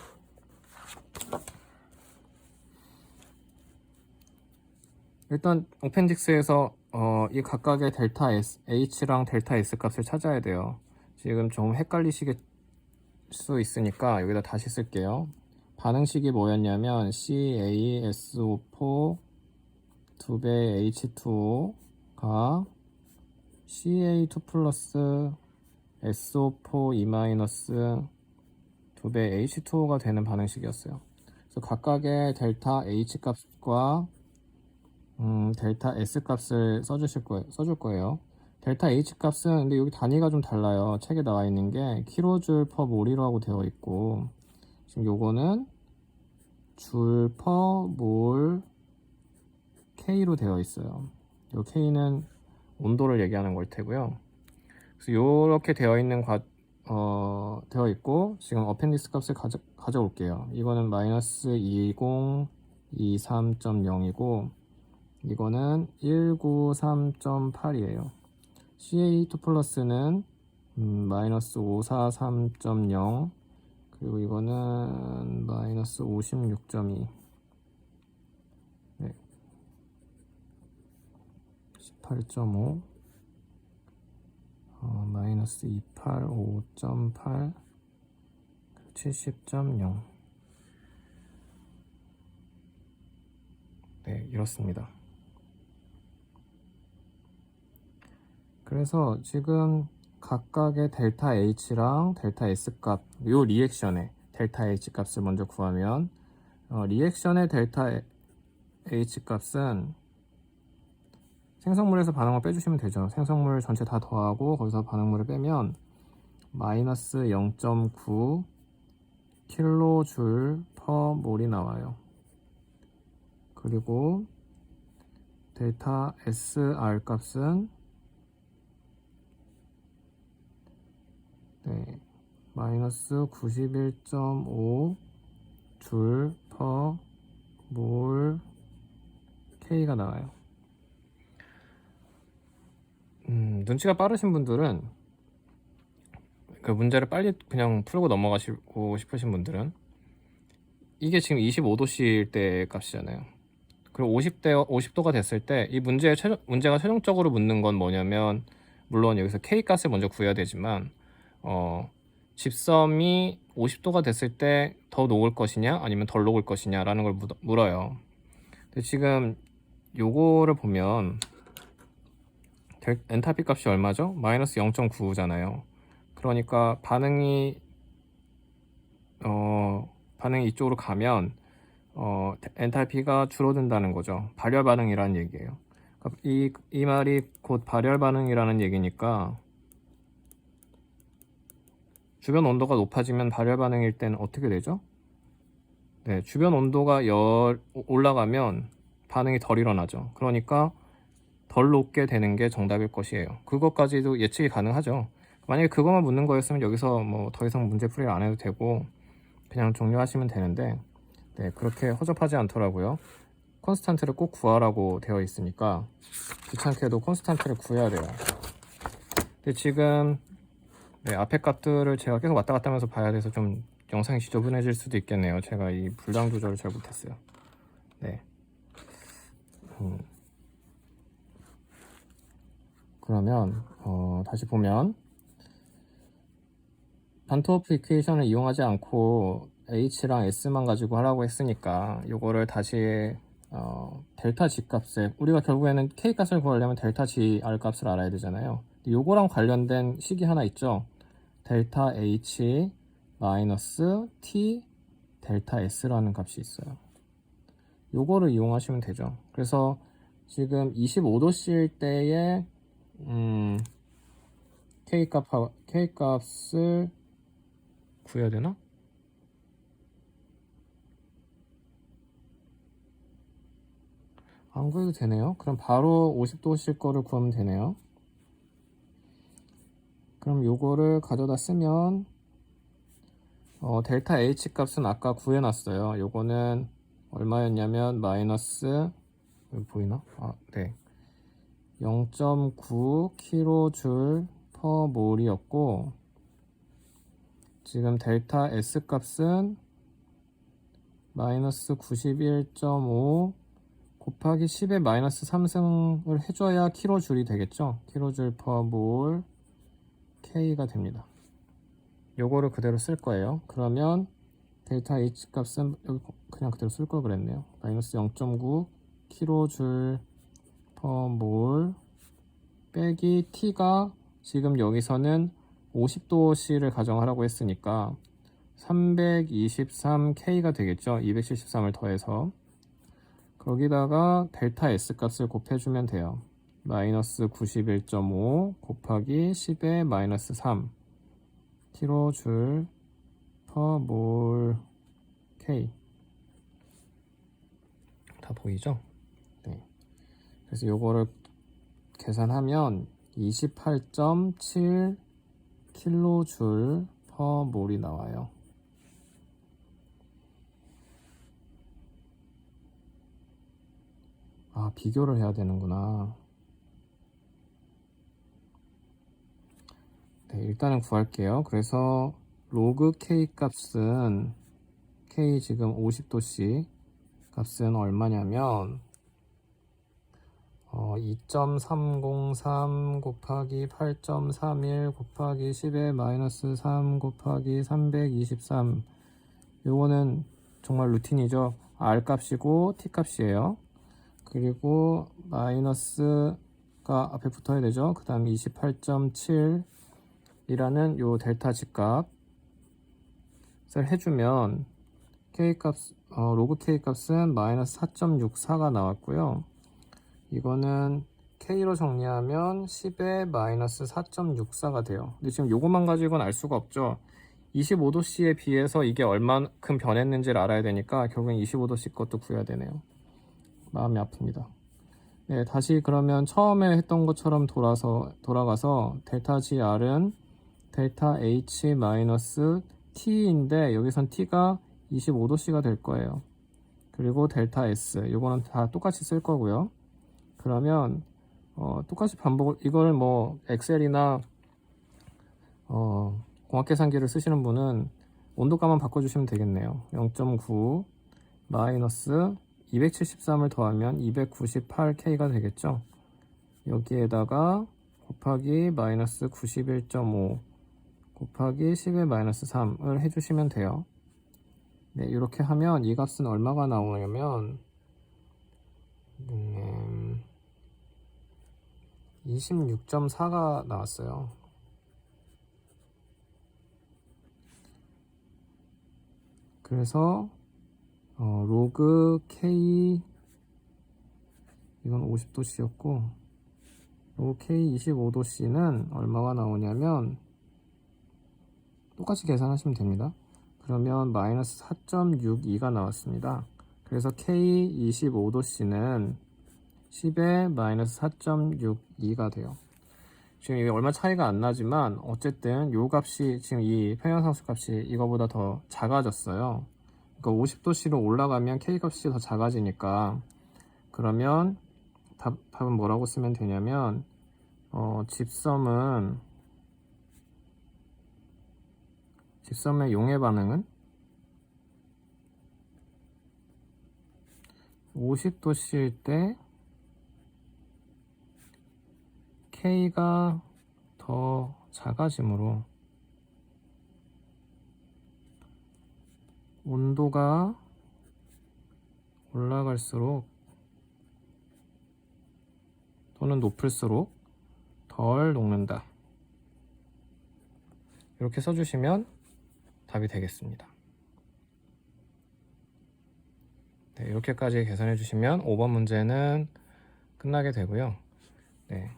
일단 어펜딕스에서 이 각각의 델타 H랑 델타 S 값을 찾아야 돼요. 지금 좀 헷갈리실 수 있으니까 여기다 다시 쓸게요. 반응식이 뭐였냐면 CaSO4 2배 H2O가 CA2 플러스 SO4 E- 2배 H2O가 되는 반응식이었어요. 그래서 각각의 델타 H 값과 델타 S 값을 써줄 거예요. 델타 H 값은 근데 여기 단위가 좀 달라요. 책에 나와 있는 게 킬로줄 퍼 몰이라고 되어 있고, 지금 요거는 줄 퍼 몰 K로 되어 있어요. 요 K는 온도를 얘기하는 걸 테고요. 그래서 요렇게 되어 있고, 지금 어펜디스 값을 가져올게요. 이거는 마이너스 2023.0이고, 이거는 193.8이에요. CA2 플러스는 마이너스 543.0, 그리고 이거는 마이너스 56.2, 네, 18.5, 마이너스 285.8, 70.0. 네, 이렇습니다. 그래서 지금 각각의 델타 H랑 델타 S 값, 요 리액션의 델타 H 값을 먼저 구하면, 리액션의 델타 H 값은 생성물에서 반응을 빼주시면 되죠. 생성물 전체 다 더하고 거기서 반응물을 빼면 마이너스 0.9 킬로줄 퍼 몰이 나와요. 그리고 델타 SR 값은 마이너스 91.5 줄 퍼 몰 K가 나와요. 눈치가 빠르신 분들은 그 문제를 빨리 그냥 풀고 넘어가시고 싶으신 분들은 이게 지금 25도씨일 때 값이잖아요. 그리고 50도가 됐을 때 이 문제가 최종적으로 묻는 건 뭐냐면, 물론 여기서 K 값을 먼저 구해야 되지만 집섬이 50도가 됐을 때 더 녹을 것이냐 아니면 덜 녹을 것이냐 라는 걸 물어요. 근데 지금 요거를 보면 엔탈피 값이 얼마죠? 마이너스 0.9잖아요. 그러니까 반응이 이쪽으로 가면 엔탈피가 줄어든다는 거죠. 발열 반응이라는 얘기예요. 그러니까 이 말이 곧 발열 반응이라는 얘기니까, 주변 온도가 높아지면 발열 반응일 때는 어떻게 되죠? 네, 주변 온도가 올라가면 반응이 덜 일어나죠. 그러니까 덜 높게 되는 게 정답일 것이에요. 그것까지도 예측이 가능하죠. 만약에 그것만 묻는 거였으면 여기서 뭐 더 이상 문제 풀이를 안 해도 되고 그냥 종료하시면 되는데, 네, 그렇게 허접하지 않더라고요. 콘스탄트를 꼭 구하라고 되어 있으니까 귀찮게도 콘스탄트를 구해야 돼요. 근데 지금 앞에 값들을 제가 계속 왔다 갔다 하면서 봐야 돼서 좀 영상이 지저분해질 수도 있겠네요. 제가 이 분량 조절을 잘 못했어요. 네. 그러면 다시 보면 반트워프 이퀘이션을 이용하지 않고 H랑 S만 가지고 하라고 했으니까 요거를 다시 델타 G 값을, 우리가 결국에는 K 값을 구하려면 델타 GR 값을 알아야 되잖아요. 요거랑 관련된 식이 하나 있죠. 델타 H 마이너스 T 델타 S라는 값이 있어요. 요거를 이용하시면 되죠. 그래서 지금 25도씨일 때의 K값을 구해야 되나? 안 구해도 되네요. 그럼 바로 50도씨 거를 구하면 되네요. 그럼 요거를 가져다 쓰면 델타 H 값은 아까 구해놨어요. 요거는 얼마였냐면 마이너스, 보이나? 네, 0.9 kJ per 몰이었고, 지금 델타 S 값은 마이너스 91.5 곱하기 10의 마이너스 3승을 해줘야 킬로줄이 되겠죠. 킬로줄 per 몰 K가 됩니다. 요거를 그대로 쓸 거예요. 그러면 델타 H 값은 여기 그냥 그대로 쓸 걸 그랬네요. 마이너스 0.9 킬로줄 per 몰 빼기 T가 지금 여기서는 50도씨를 가정하라고 했으니까 323K가 되겠죠. 273을 더해서 거기다가 델타 S 값을 곱해주면 돼요. 마이너스 91.5 곱하기 10의 마이너스 3 킬로줄 퍼 몰 K. 다 보이죠? 네. 그래서 요거를 계산하면 28.7 킬로줄 퍼 몰이 나와요. 비교를 해야 되는구나. 네, 일단은 구할게요. 그래서 로그 K 값은, K 지금 50도씨 값은 얼마냐면 2.303 곱하기 8.31 곱하기 10의 마이너스 3 곱하기 323. 요거는 정말 루틴이죠. R 값이고 T 값이에요. 그리고 마이너스가 앞에 붙어야 되죠. 그 다음에 28.7 이라는 요 델타 G 값을 해주면 K 값, 로그 K 값은 마이너스 4.64가 나왔고요. 이거는 K로 정리하면 10에 마이너스 4.64가 돼요. 근데 지금 요것만 가지고는 알 수가 없죠. 25도씨에 비해서 이게 얼만큼 변했는지를 알아야 되니까 결국엔 25도씨 것도 구해야 되네요. 마음이 아픕니다. 네, 다시 그러면 처음에 했던 것처럼 돌아가서 델타 GR은 델타 H 마이너스 T인데 여기선 T가 25도씨가 될 거예요. 그리고 델타 S 이거는 다 똑같이 쓸 거고요. 그러면 똑같이 이걸 뭐 엑셀이나 공학계산기를 쓰시는 분은 온도값만 바꿔주시면 되겠네요. 0.9 마이너스 273을 더하면 298K가 되겠죠. 여기에다가 곱하기 마이너스 91.5 곱하기 10의 마이너스 3을 해주시면 돼요. 네, 이렇게 하면 이 값은 얼마가 나오냐면 26.4가 나왔어요. 그래서 로그 K 이건 50도씨였고 로그 K 25도씨는 얼마가 나오냐면 똑같이 계산하시면 됩니다. 그러면 마이너스 4.62가 나왔습니다. 그래서 K 25도씨는 10에 마이너스 4.62가 돼요. 지금 이게 얼마 차이가 안 나지만 어쨌든 요 값이 지금 이 평형상수 값이 이거보다 더 작아졌어요. 그러니까 50도씨로 올라가면 K 값이 더 작아지니까 그러면 답은 뭐라고 쓰면 되냐면 집섬의 용해 반응은 50도씨일 때 K가 더 작아지므로 온도가 올라갈수록 또는 높을수록 덜 녹는다. 이렇게 써주시면 답이 되겠습니다. 네, 이렇게까지 계산해 주시면 5번 문제는 끝나게 되고요. 네.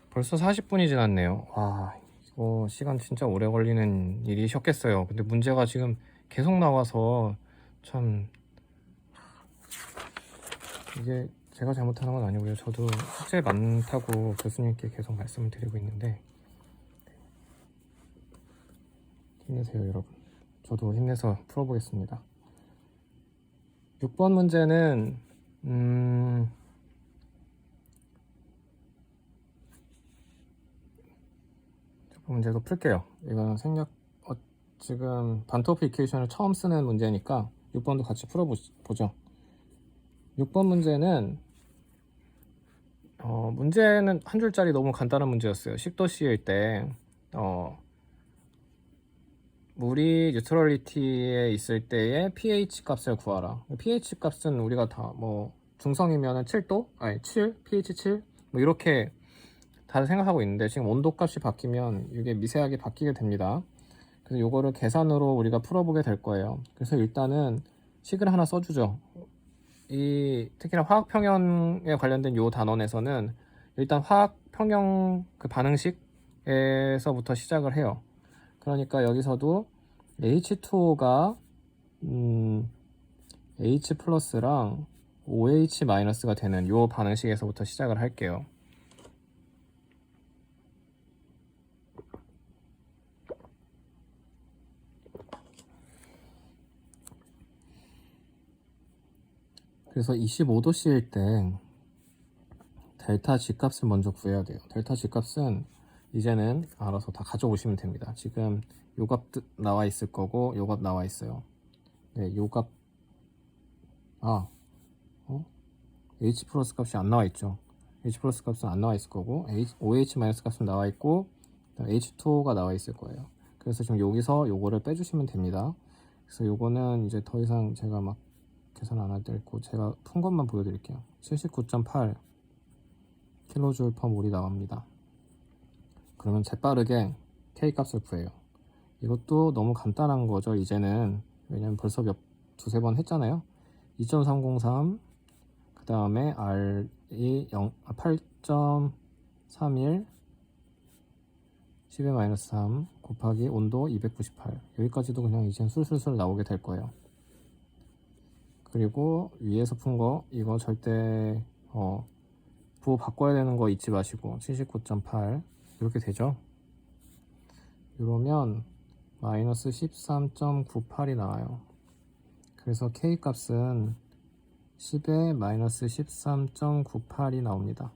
벌써 40분이 지났네요. 와, 이거 시간 진짜 오래 걸리는 일이셨겠어요. 근데 문제가 지금 계속 나와서 참 이게 제가 잘못하는 건 아니고요. 저도 숙제 많다고 교수님께 계속 말씀을 드리고 있는데 힘내세요, 여러분. 저도 힘내서 풀어보겠습니다. 6번 문제는 문제도 풀게요. 이건 지금 반트워프 이퀘이션을 처음 쓰는 문제니까 6번도 같이 풀어보죠. 6번 문제는 문제는 한 줄짜리 너무 간단한 문제였어요. 10도씨일 때 물이 뉴트럴리티에 있을 때의 pH 값을 구하라. pH 값은 우리가 다 뭐 중성이면 7도? 아니 7, pH 7? 뭐 이렇게 다들 생각하고 있는데 지금 온도 값이 바뀌면 이게 미세하게 바뀌게 됩니다. 그래서 이거를 계산으로 우리가 풀어보게 될 거예요. 그래서 일단은 식을 하나 써주죠. 특히나 화학 평형에 관련된 요 단원에서는 일단 화학 평형 그 반응식에서부터 시작을 해요. 그러니까 여기서도 H2O가 H 플러스랑 OH 마이너스가 되는 요 반응식에서부터 시작을 할게요. 그래서 25도씨일 때 델타 G값을 먼저 구해야 돼요. 델타 G값은 이제는 알아서 다 가져오시면 됩니다. 지금 요 값 나와 있을 거고 요 값 나와 있어요. 네, 요 값 H 플러스 값이 안 나와 있죠. H 플러스 값은 안 나와 있을 거고 OH 마이너스 값은 나와 있고 H2O가 나와 있을 거예요. 그래서 지금 여기서 요거를 빼주시면 됩니다. 그래서 요거는 이제 더 이상 제가 막 계산 안 할 때 있고 제가 푼 것만 보여드릴게요. 79.8 킬로줄 퍼 몰이 나옵니다. 그러면 재빠르게 K 값을 구해요. 이것도 너무 간단한 거죠. 이제는 왜냐면 벌써 두세 번 했잖아요. 2.303 그 다음에 R이 8.31 10의 -3 곱하기 온도 298. 여기까지도 그냥 이젠 술술술 나오게 될 거예요. 그리고 위에서 푼 거 이거 절대 부호 바꿔야 되는 거 잊지 마시고 79.8 이렇게 되죠. 이러면 마이너스 13.98이 나와요. 그래서 K 값은 10의 마이너스 13.98이 나옵니다.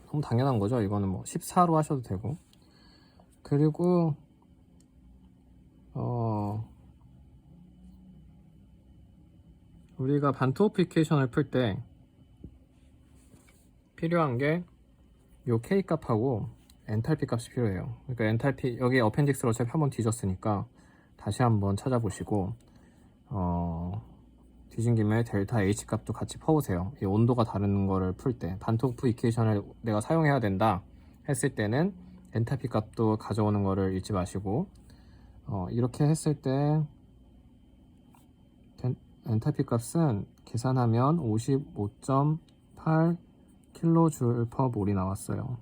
너무 당연한 거죠. 이거는 뭐 14로 하셔도 되고. 그리고 우리가 반토피케이션을 풀 때 필요한 게 요 K 값하고 엔탈피 값이 필요해요. 그러니까 엔탈피 여기 어펜딕스로 어차피 한번 뒤졌으니까 다시 한번 찾아보시고 뒤진 김에 델타 H 값도 같이 퍼오세요. 이 온도가 다른 거를 풀 때 반토프 이퀘이션을 내가 사용해야 된다 했을 때는 엔탈피 값도 가져오는 거를 잊지 마시고 이렇게 했을 때 엔탈피 값은 계산하면 55.8 kJ/몰이 나왔어요.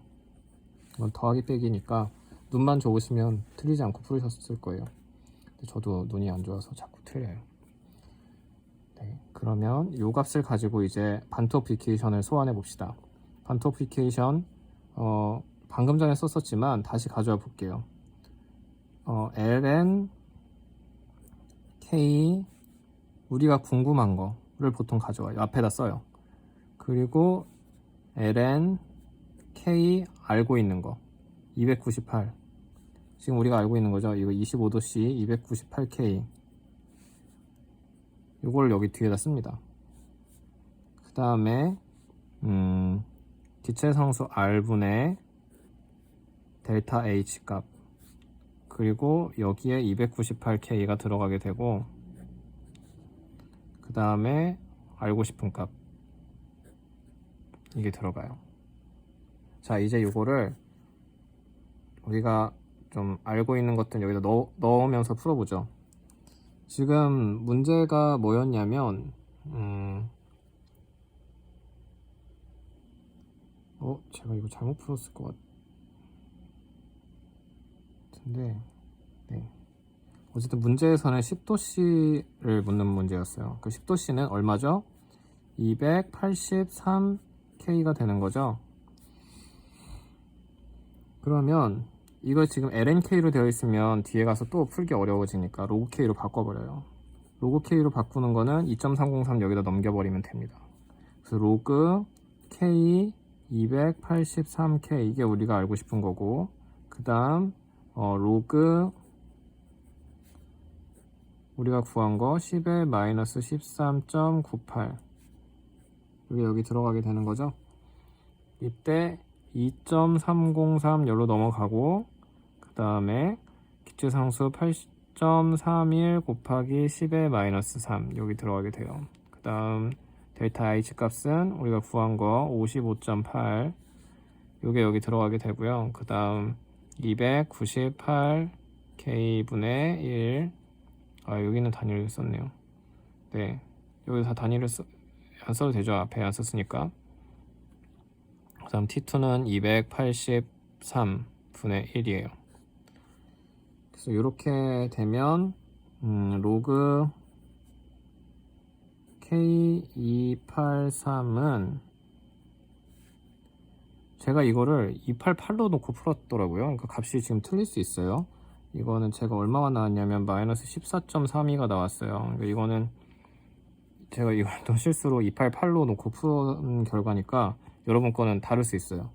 이건 더하기 빼기니까 눈만 좋으시면 틀리지 않고 풀으셨을 거예요. 근데 저도 눈이 안 좋아서 자꾸 틀려요. 네, 그러면 이 값을 가지고 이제 반토피케이션을 소환해 봅시다. 반토피케이션 방금 전에 썼었지만 다시 가져와 볼게요. ln k 우리가 궁금한 거를 보통 가져와요. 앞에다 써요. 그리고 ln k 알고 있는 거 298 지금 우리가 알고 있는 거죠. 이거 25도씨 298K 이걸 여기 뒤에다 씁니다. 그 다음에 기체상수 R분의 델타 H 값 그리고 여기에 298K가 들어가게 되고 그 다음에 알고 싶은 값 이게 들어가요. 자, 이제 이거를 우리가 좀 알고 있는 것들 여기다 넣으면서 풀어보죠. 지금 문제가 뭐였냐면 제가 이거 잘못 풀었을 것 같은데 네. 어쨌든 문제에서는 10도씨를 묻는 문제였어요. 그 10도씨는 얼마죠? 283K가 되는 거죠. 그러면 이거 지금 lnk로 되어 있으면 뒤에 가서 또 풀기 어려워지니까 로그 k로 바꿔버려요. 로그 k로 바꾸는 거는 2.303 여기다 넘겨버리면 됩니다. 그래서 로그 k 283k 이게 우리가 알고 싶은 거고 그 다음 로그 우리가 구한 거 10의 마이너스 13.98 이게 여기 들어가게 되는 거죠. 이때 2.303 열로 넘어가고 그 다음에 기체상수 8.31 곱하기 10의 마이너스 3 여기 들어가게 돼요. 그 다음 델타 H 값은 우리가 구한 거 55.8 요게 여기 들어가게 되고요. 그 다음 298K분의 1 여기는 단위를 썼네요. 네, 여기 다 단위를 안 써도 되죠. 앞에 안 썼으니까. 그 다음 T2는 283분의 1이에요. 그래서 이렇게 되면 로그 K283은 제가 이거를 288로 놓고 풀었더라고요. 그러니까 값이 지금 틀릴 수 있어요. 이거는 제가 얼마가 나왔냐면 마이너스 14.32가 나왔어요. 그러니까 이거는 제가 이것도 실수로 288로 놓고 푼 결과니까 여러분 거는 다를 수 있어요.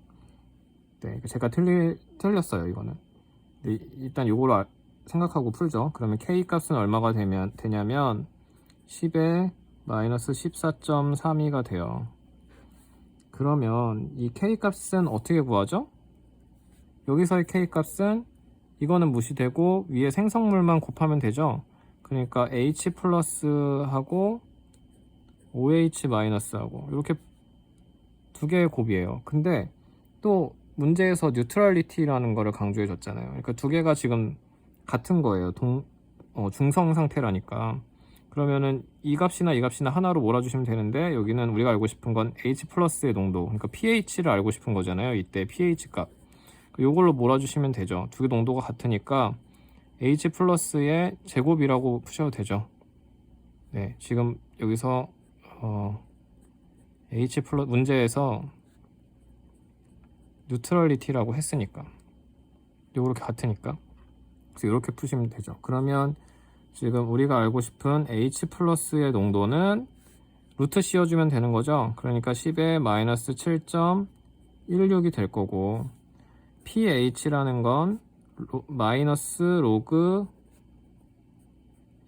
네, 제가 틀렸어요. 이거는. 일단 요거로 생각하고 풀죠. 그러면 K 값은 얼마가 되냐면 10의 마이너스 14.32가 돼요. 그러면 이 K 값은 어떻게 구하죠? 여기서의 K 값은 이거는 무시되고 위에 생성물만 곱하면 되죠. 그러니까 H 플러스하고 OH 마이너스하고 이렇게 두 개의 곱이에요. 근데 또 문제에서 뉴트럴리티라는 거를 강조해 줬잖아요. 그러니까 두 개가 지금 같은 거예요. 중성 상태라니까. 그러면은 이 값이나 이 값이나 하나로 몰아주시면 되는데, 여기는 우리가 알고 싶은 건 H 플러스의 농도, 그러니까 pH를 알고 싶은 거잖아요. 이때 pH 값. 요걸로 몰아주시면 되죠. 두 개 농도가 같으니까 H 플러스의 제곱이라고 푸셔도 되죠. 네, 지금 여기서 H 플러스 문제에서 뉴트럴리티라고 했으니까 요렇게 같으니까 그래서 이렇게 푸시면 되죠. 그러면 지금 우리가 알고 싶은 H 플러스의 농도는 루트 씌워주면 되는 거죠. 그러니까 10에 마이너스 7.16이 될 거고, pH라는 건 마이너스 로그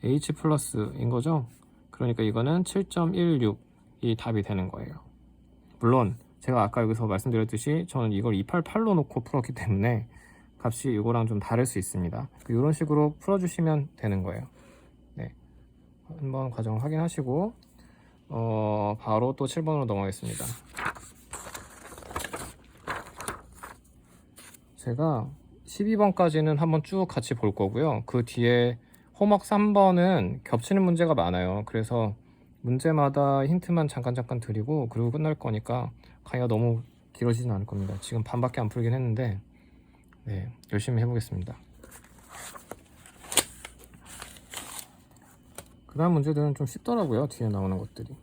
H 플러스인 거죠. 그러니까 이거는 7.16이 답이 되는 거예요. 물론 제가 아까 여기서 말씀드렸듯이 저는 이걸 288로 놓고 풀었기 때문에 값이 이거랑 좀 다를 수 있습니다. 이런 식으로 풀어주시면 되는 거예요. 네, 한번 과정 확인하시고 바로 또 7번으로 넘어가겠습니다. 제가 12번까지는 한번 쭉 같이 볼 거고요. 그 뒤에 홈워크 3번은 겹치는 문제가 많아요. 그래서 문제마다 힌트만 잠깐 드리고 그리고 끝날 거니까 강의가 너무 길어지진 않을 겁니다. 지금 반밖에 안 풀긴 했는데 네, 열심히 해보겠습니다. 그 다음 문제들은 좀 쉽더라고요. 뒤에 나오는 것들이.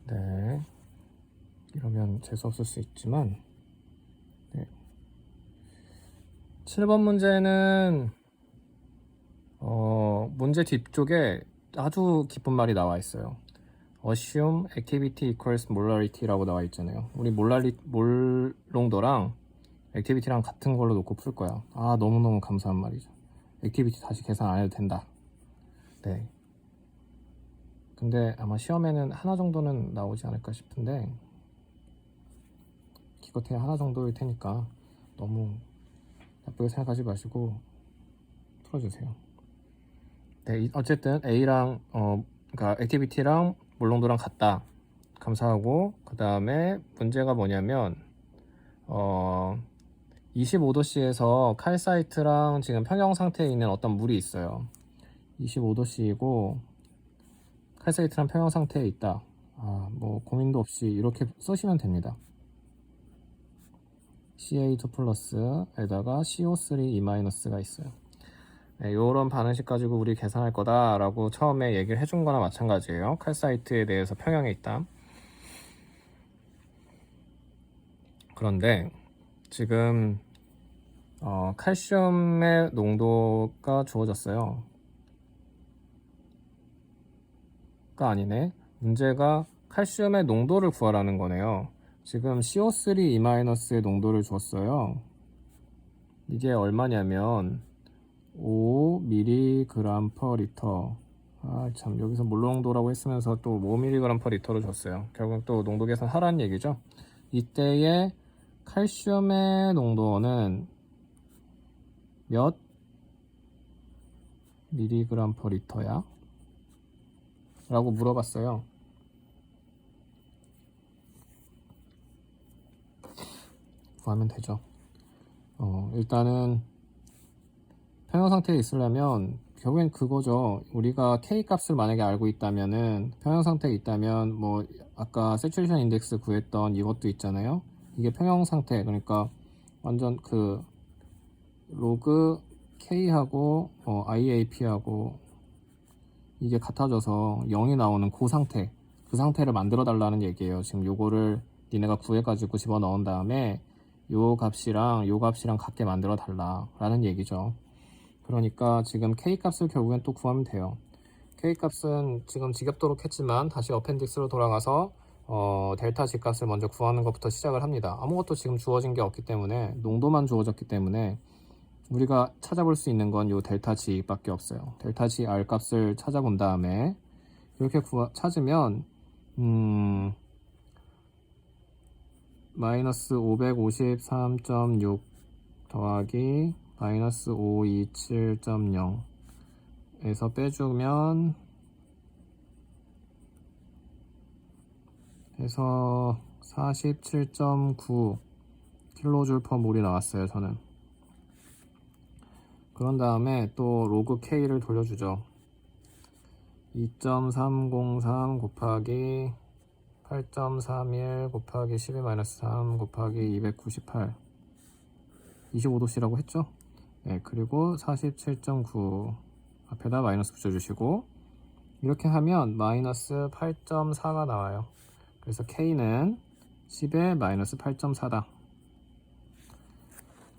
네, 이러면 재수없을 수 있지만 네. 7번 문제는 문제 뒤쪽에 아주 기쁜 말이 나와 있어요. Assume activity equals molarity라고 나와 있잖아요. 우리 몰농도랑 액티비티랑 같은 걸로 놓고 풀 거야. 아, 너무너무 감사한 말이죠. 액티비티 다시 계산 안 해도 된다. 네. 근데 아마 시험에는 하나 정도는 나오지 않을까 싶은데 기껏해야 하나 정도일 테니까 너무 나쁘게 생각하지 마시고 풀어주세요. 네, 어쨌든 A랑 그러니까 액티비티랑 몰농도랑 같다. 감사하고, 그 다음에 문제가 뭐냐면 25도씨에서 칼사이트랑 지금 평형 상태에 있는 어떤 물이 있어요. 25도씨이고 칼사이트랑 평형 상태에 있다. 뭐 고민도 없이 이렇게 쓰시면 됩니다. Ca2 플러스에다가 CO3E-가 있어요. 네, 이런 반응식 가지고 우리 계산할 거다 라고 처음에 얘기를 해준 거나 마찬가지예요. 칼사이트에 대해서 평형에 있다. 그런데 지금 칼슘의 농도가 주어졌어요. 가 아니네. 문제가 칼슘의 농도를 구하라는 거네요. 지금 CO3E-의 농도를 줬어요. 이게 얼마냐면 5mg/L. 참, 여기서 몰농도라고 했으면서 또 5mg/L로 줬어요. 결국 또 농도 계산하라는 얘기죠. 이때의 칼슘의 농도는 몇 mg/L야? 라고 물어봤어요. 구하면 되죠. 일단은 평형 상태에 있으려면 결국엔 그거죠. 우리가 K 값을 만약에 알고 있다면은 평형 상태에 있다면 뭐 아까 세츄레이션 인덱스 구했던 이것도 있잖아요. 이게 평형 상태, 그러니까 완전 그 로그 K하고 IAP하고 이게 같아져서 0이 나오는 그 상태, 그 상태를 만들어 달라는 얘기예요. 지금 요거를 니네가 구해가지고 집어넣은 다음에 요 값이랑 요 값이랑 같게 만들어 달라 라는 얘기죠. 그러니까 지금 K 값을 결국엔 또 구하면 돼요. K 값은 지금 지겹도록 했지만 다시 어펜딕스로 돌아가서 델타 G 값을 먼저 구하는 것부터 시작을 합니다. 아무것도 지금 주어진 게 없기 때문에, 농도만 주어졌기 때문에 우리가 찾아볼 수 있는 건 요 델타 G 밖에 없어요. 델타 G R 값을 찾아본 다음에 이렇게 찾으면 마이너스 553.6 더하기 마이너스 527.0 에서 빼주면 해서 47.9 킬로줄 퍼 몰이 나왔어요. 저는. 그런 다음에 또 로그 K를 돌려주죠. 2.303 곱하기 8.31 곱하기 12-3 곱하기 298 25도씨라고 했죠? 네, 그리고 47.9 앞에다 마이너스 붙여주시고 이렇게 하면 마이너스 8.4가 나와요. 그래서 K는 10의 마이너스 8.4다.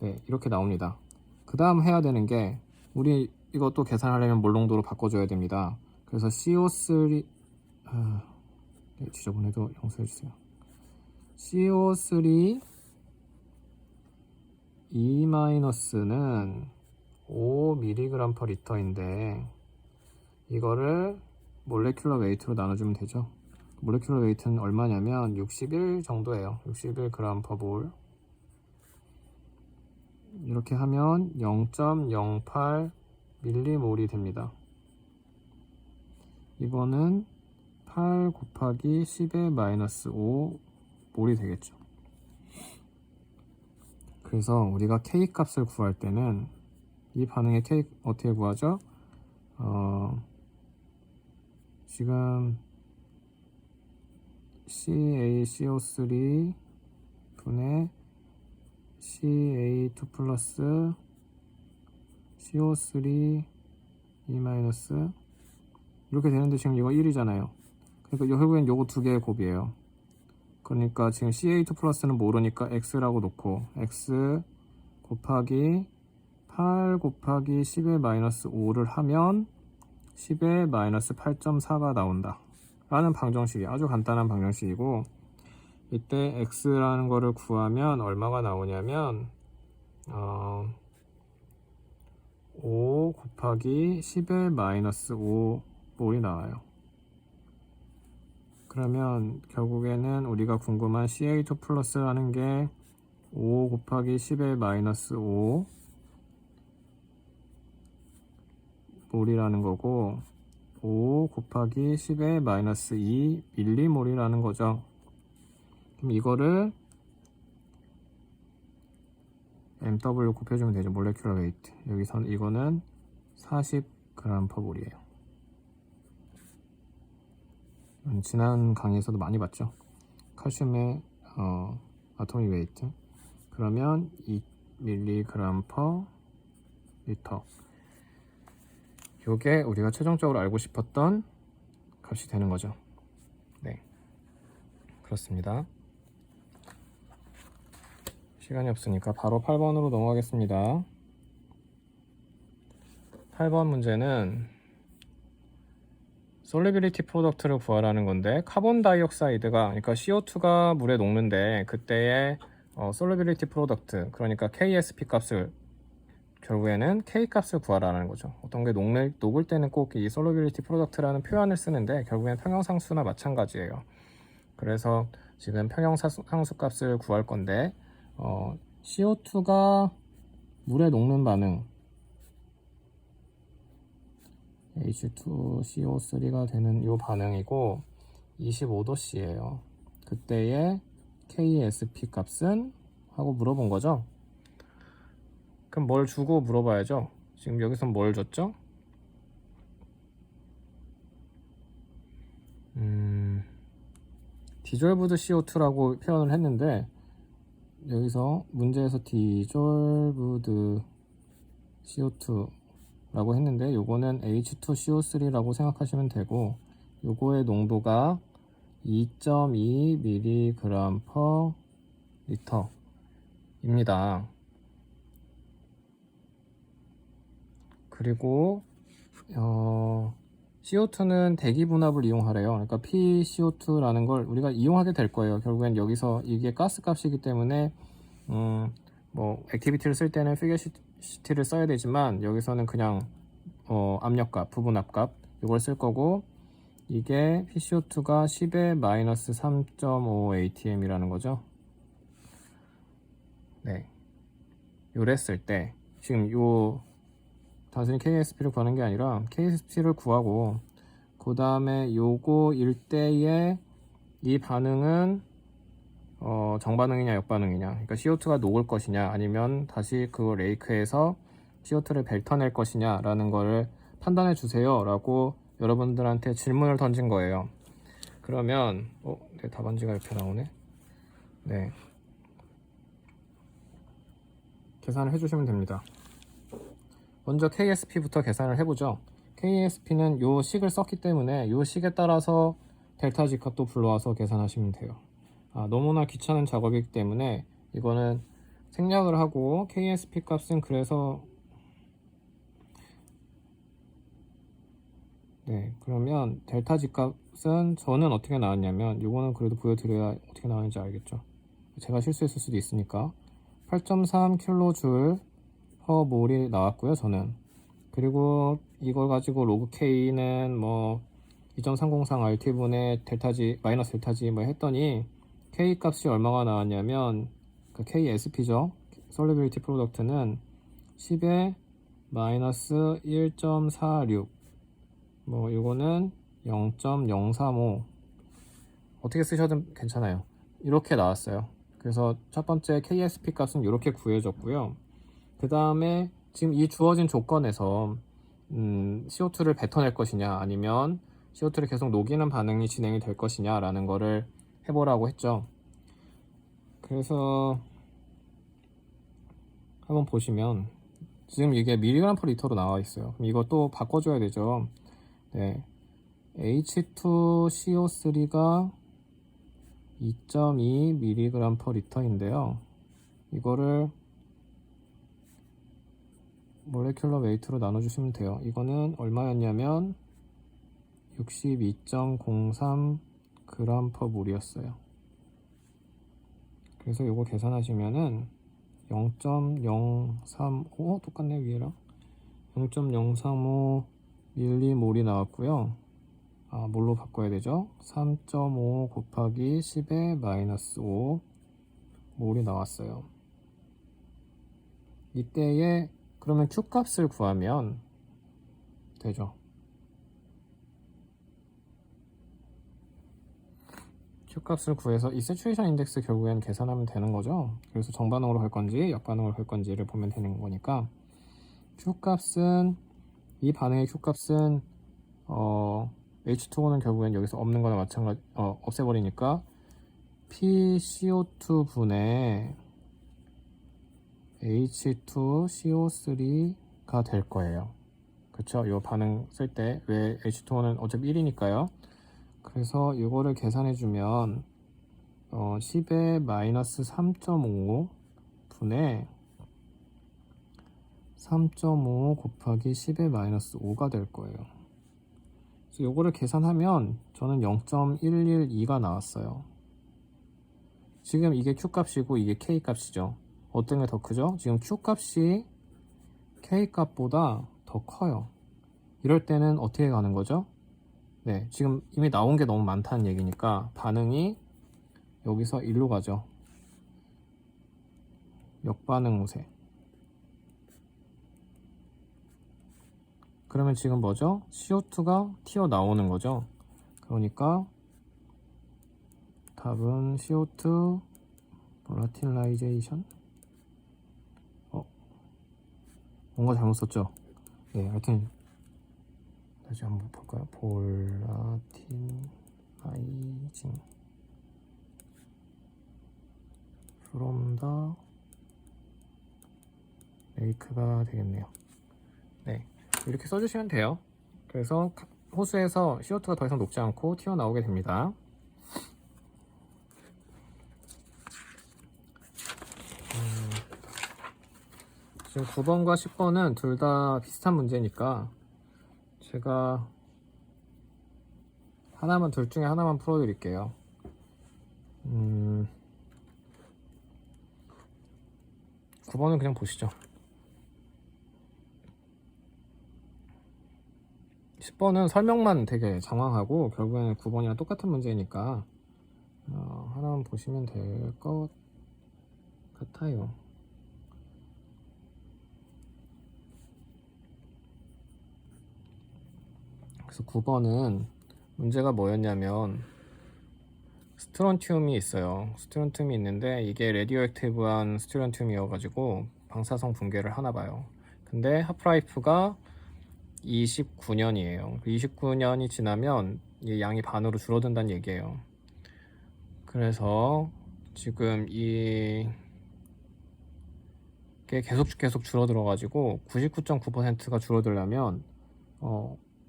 네, 이렇게 나옵니다. 그 다음 해야 되는 게 우리 이것도 계산하려면 몰농도로 바꿔줘야 됩니다. 그래서 CO3 네, 지저분해도 용서해주세요. CO3 E-는 5mg/L인데 이거를 몰레큘러 웨이트로 나눠주면 되죠. 몰레큘러 웨이트는 얼마냐면 61 정도예요. 61g/몰. 이렇게 하면 0.08 밀리몰이 됩니다. 이거는 8 곱하기 10의 마이너스 5 몰이 되겠죠. 그래서 우리가 K 값을 구할 때는 이 반응의 K 어떻게 구하죠? 지금 CaCO3 분의 CA2 플러스 CO3 E- 이렇게 되는데 지금 이거 1이잖아요. 그러니까 결국엔 요거 두 개의 곱이에요. 그러니까 지금 CA2 플러스는 모르니까 X라고 놓고 X 곱하기 8 곱하기 10의 마이너스 5를 하면 10의 마이너스 8.4가 나온다 라는 방정식이 아주 간단한 방정식이고, 이때 X라는 거를 구하면 얼마가 나오냐면 5 곱하기 10의 마이너스 5몰이 나와요. 그러면 결국에는 우리가 궁금한 CA2 플러스라는 게 5 곱하기 10의 마이너스 5 몰이라는 거고 5 곱하기 10의 마이너스 2 밀리몰이라는 거죠. 그럼 이거를 MW 곱해주면 되죠. 몰레큘러 웨이트. 여기선 이거는 40g/몰이에요. 지난 강의에서도 많이 봤죠. 칼슘의 아토믹 웨이트. 그러면 2mg/L. 요게 우리가 최종적으로 알고 싶었던 값이 되는 거죠. 네, 그렇습니다. 시간이 없으니까 바로 8번으로 넘어가겠습니다. 8번 문제는 솔리빌리티 프로덕트를 구하라는 건데, 카본 다이옥사이드가, 그러니까 CO2가 물에 녹는데 그때의 솔리빌리티 프로덕트, 그러니까 KSP 값을, 결국에는 K 값을 구하라는 거죠. 어떤 게 녹을 때는 꼭 이 솔리빌리티 프로덕트라는 표현을 쓰는데 결국엔 평형상수나 마찬가지예요. 그래서 지금 평형상수 값을 구할 건데 CO2가 물에 녹는 반응 H2CO3가 되는 이 반응이고 25도씨예요. 그때의 KSP 값은? 하고 물어본 거죠. 그럼 뭘 주고 물어봐야죠. 지금 여기서 뭘 줬죠? 디졸브드 CO2라고 표현을 했는데 여기서 문제에서 디졸브드 CO2 라고 했는데 요거는 H2CO3라고 생각하시면 되고, 요거의 농도가 2.2mg/L 입니다. 그리고 CO2는 대기분합을 이용하래요. 그러니까 PCO2라는 걸 우리가 이용하게 될 거예요. 결국엔 여기서 이게 가스 값이기 때문에 뭐 액티비티를 쓸 때는 피겨시티를 써야 되지만 여기서는 그냥 압력값, 부분압값 이걸 쓸 거고, 이게 PCO2가 10의 마이너스 3.5 atm이라는 거죠. 네, 요랬을 때 지금 요 단순히 KSP를 구하는 게 아니라 KSP를 구하고 그 다음에 요거 일대의 이 반응은 정반응이냐 역반응이냐, 그러니까 CO2가 녹을 것이냐 아니면 다시 그 레이크에서 CO2를 뱉어낼 것이냐 라는 거를 판단해 주세요 라고 여러분들한테 질문을 던진 거예요. 그러면 네, 답안지가 이렇게 나오네. 네, 계산을 해주시면 됩니다. 먼저 KSP부터 계산을 해보죠. KSP는 요 식을 썼기 때문에 요 식에 따라서 델타 G 값도 불러와서 계산하시면 돼요. 너무나 귀찮은 작업이기 때문에 이거는 생략을 하고 KSP 값은 그래서 네, 그러면 델타 G 값은 저는 어떻게 나왔냐면 요거는 그래도 보여드려야 어떻게 나왔는지 알겠죠. 제가 실수했을 수도 있으니까 8.3kJ per 몰이 나왔고요, 저는. 그리고 이걸 가지고 로그 K는 뭐 2.303 RT분의 델타 G 마이너스 델타 G 뭐 했더니 K 값이 얼마가 나왔냐면 그 KSP죠. 솔리빌리티 프로덕트는 10에 마이너스 1.46 뭐 이거는 0.035 어떻게 쓰셔도 괜찮아요. 이렇게 나왔어요. 그래서 첫 번째 KSP 값은 이렇게 구해졌고요. 그 다음에 지금 이 주어진 조건에서 CO2를 뱉어낼 것이냐 아니면 CO2를 계속 녹이는 반응이 진행이 될 것이냐 라는 거를 해보라고 했죠. 그래서 한번 보시면 지금 이게 mg per 리터로 나와 있어요. 그럼 이것도 바꿔줘야 되죠. 네, H2CO3가 2.2 mg per 리터인데요. 이거를 몰레큘러 웨이트로 나눠주시면 돼요. 이거는 얼마였냐면 62.03 g per 몰이었어요. 그래서 이거 계산하시면은 0.035 똑같네 위에랑 0.035 밀리몰이 나왔고요. 몰로 바꿔야 되죠. 3.5 곱하기 10의 마이너스 5 몰이 나왔어요. 이때에 그러면 Q 값을 구하면 되죠. Q 값을 구해서 이 세츄레이션 인덱스 결국엔 계산하면 되는 거죠. 그래서 정반응으로 할 건지 역반응으로 할 건지를 보면 되는 거니까 Q 값은 이 반응의 Q 값은 H2O는 결국엔 여기서 없는 거나 마찬가지 없애버리니까 PCO2 분의 H2CO3가 될 거예요. 그쵸? 이 반응 쓸 때 왜 H2O는 어차피 1이니까요. 그래서 이거를 계산해주면 10의 마이너스 3.5 분의 3.5 곱하기 10의 마이너스 5가 될 거예요. 그래서 이거를 계산하면 저는 0.112가 나왔어요. 지금 이게 Q 값이고 이게 K 값이죠. 어떤 게 더 크죠? 지금 Q 값이 K 값보다 더 커요. 이럴 때는 어떻게 가는 거죠? 네, 지금 이미 나온 게 너무 많다는 얘기니까 반응이 여기서 1로 가죠. 역반응 우세. 그러면 지금 뭐죠? CO2가 튀어나오는 거죠. 그러니까 답은 CO2 볼라틸라이제이션? 뭔가 잘못 썼죠? 네, 하여튼 다시 한번 볼까요? 볼라틸라이징 from the lake가 되겠네요. 네, 이렇게 써주시면 돼요. 그래서 호수에서 CO2가 더 이상 녹지 않고 튀어나오게 됩니다. 지금 9번과 10번은 둘 다 비슷한 문제니까 제가 둘 중에 하나만 풀어드릴게요. 9번은 그냥 보시죠. 10번은 설명만 되게 장황하고 결국에는 9번이랑 똑같은 문제니까 하나만 보시면 될 것 같아요. 그래서 9번은 문제가 뭐였냐면 스트론튬이 있어요. 스트론튬이 있는데 이게 레디오액티브한 스트론튬이어가지고 방사성 붕괴를 하나 봐요. 근데 하프라이프가 29년이에요. 29년이 지나면 이 양이 반으로 줄어든다는 얘기예요. 그래서 지금 이게 계속 줄어들어 가지고 99.9%가 줄어들려면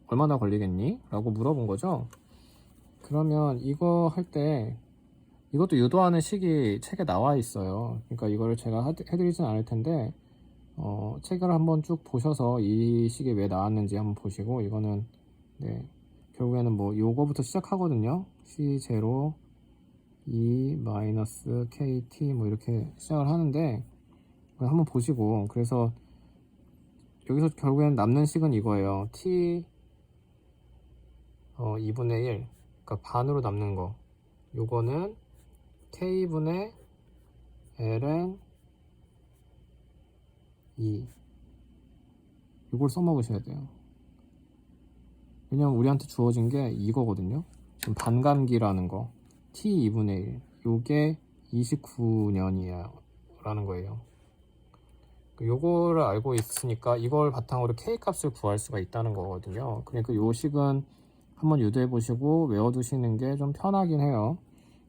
얼마나 걸리겠니? 라고 물어본 거죠. 그러면 이거 할 때 이것도 유도하는 식이 책에 나와 있어요. 그러니까 이거를 제가 해드리진 않을 텐데 책을 한번 쭉 보셔서 이 식이 왜 나왔는지 한번 보시고, 이거는 네, 결국에는 뭐 요거부터 시작하거든요. C0 E 마이너스 KT 뭐 이렇게 시작을 하는데 한번 보시고, 그래서 여기서 결국에는 남는 식은 이거예요. T 2분의 1, 그러니까 반으로 남는 거, 요거는 K분의 ln 2, 이걸 써먹으셔야 돼요. 왜냐면 우리한테 주어진 게 이거거든요. 지금 반감기라는 거 t 2분의 1, 요게 29년이야 라는 거예요. 요거를 알고 있으니까 이걸 바탕으로 k 값을 구할 수가 있다는 거거든요. 그러니까 요 식은 한번 유도해 보시고 외워두시는 게 좀 편하긴 해요.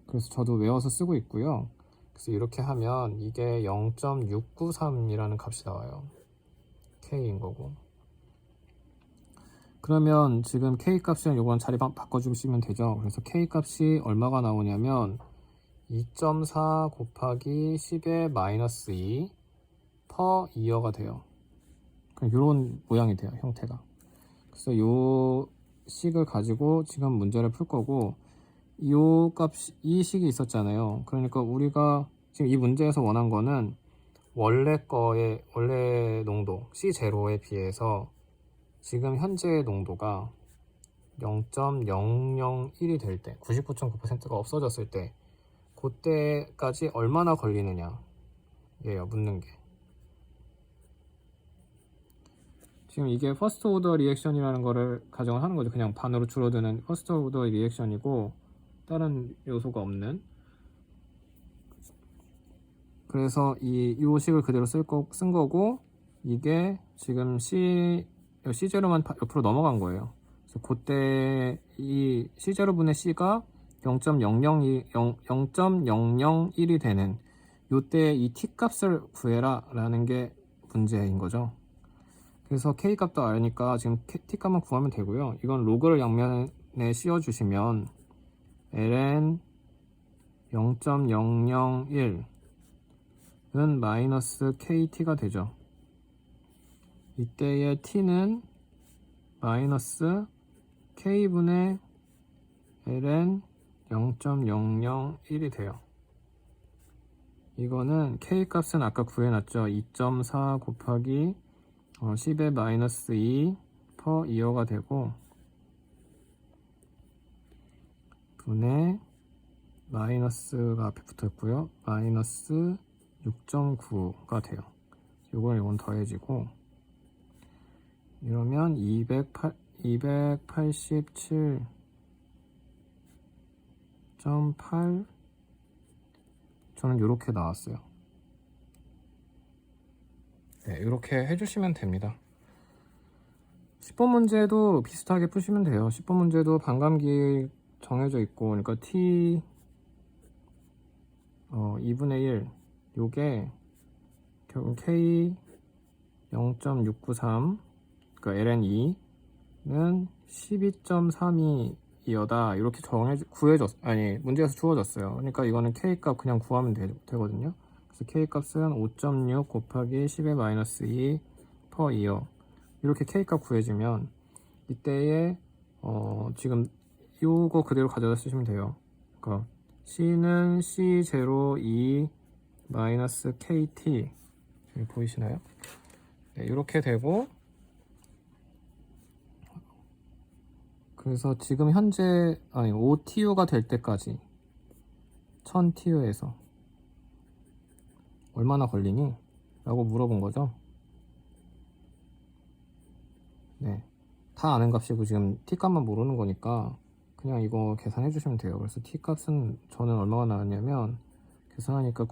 그래서 저도 외워서 쓰고 있고요. 그래서 이렇게 하면 이게 0.693이라는 값이 나와요. k인 거고. 그러면 지금 k 값이랑 요거랑 자리 바꿔주시면 되죠. 그래서 k 값이 얼마가 나오냐면 2.4 곱하기 10의 마이너스 2 per 2여가 돼요. 이런 모양이 돼요, 형태가. 그래서 요 식을 가지고 지금 문제를 풀 거고, 요 값이, 이 식이 있었잖아요. 그러니까 우리가 지금 이 문제에서 원한 거는 원래 농도 C0에 비해서 지금 현재의 농도가 0.001이 될 때, 99.9%가 없어졌을 때, 그때까지 얼마나 걸리느냐 예요, 묻는 게. 지금 이게 퍼스트 오더 리액션이라는 거를 가정을 하는 거죠. 그냥 반으로 줄어드는 퍼스트 오더 리액션이고 다른 요소가 없는. 그래서 이 식을 그대로 쓴 거고, 이게 지금 C0만 옆으로 넘어간 거예요. 그래서 그때 이 C0분의 C가 0.001이 되는 요때 이 T 값을 구해라 라는 게 문제인 거죠. 그래서 K 값도 알니까 지금 T 값만 구하면 되고요. 이건 로그를 양면에 씌워 주시면 ln 0.001은 마이너스 KT가 되죠. 이때의 T는 마이너스 K분의 ln 0.001이 돼요. 이거는 K 값은 아까 구해놨죠. 2.4 곱하기 10의 마이너스 2 per 2여가 되고, 분의 마이너스가 앞에 붙었고요. 마이너스 6.9가 돼요. 요건 더해지고, 이러면 287.8, 저는 요렇게 나왔어요. 네, 이렇게 해주시면 됩니다. 10번 문제도 비슷하게 푸시면 돼요. 10번 문제도 반감기 정해져 있고, 그러니까 T 2분의 1, 요게 결국 K 0.693, 그러니까 ln2는 12.32이어다 이렇게 문제에서 주어졌어요. 그러니까 이거는 K 값 그냥 구하면 되거든요. 그래서 K 값은 5.6 곱하기 10의 마이너스 2 per 2여, 이렇게 K 값 구해지면 이때에 지금 요거 그대로 가져다 쓰시면 돼요. 그러니까 C는 C0 E 마이너스 KT, 여기 보이시나요? 네, 이렇게 되고, 그래서 지금 현재 5TU가 될 때까지 1000TU에서 얼마나 걸리니? 라고 물어본 거죠. 네, 다 아는 값이고 지금 T값만 모르는 거니까 그냥 이거 계산해 주시면 돼요. 그래서 T값은 저는 얼마가 나왔냐면, 계산하니까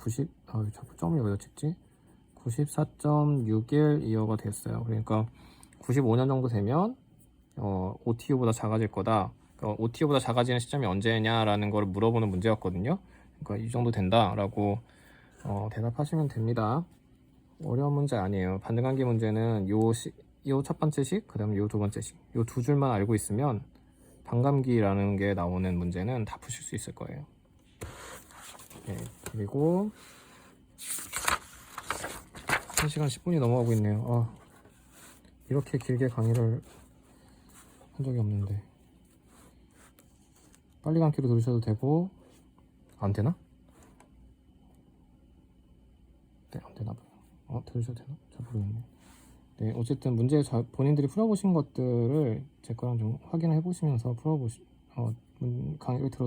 자꾸 점이 어디다 찍지? 94.61이어가 됐어요. 그러니까 95년 정도 되면 OTU보다 작아질 거다. OTU보다 작아지는 시점이 언제냐라는 걸 물어보는 문제였거든요. 그러니까 이 정도 된다라고 대답하시면 됩니다. 어려운 문제 아니에요. 반등한기 문제는 요 첫 번째 식, 그 다음에 요 두 번째 식, 요 두 줄만 알고 있으면 반감기라는 게 나오는 문제는 다 푸실 수 있을 거예요. 네, 그리고 1시간 10분이 넘어가고 있네요. 이렇게 길게 강의를 한 적이 없는데. 빨리 감기로 들으셔도 되고, 안 되나? 네, 안 되나 봐요. 들으셔도 되나? 잘 모르겠네. 네, 어쨌든 문제 본인들이 풀어보신 것들을 제 거랑 좀 확인해 보시면서 강의를 들어주세요.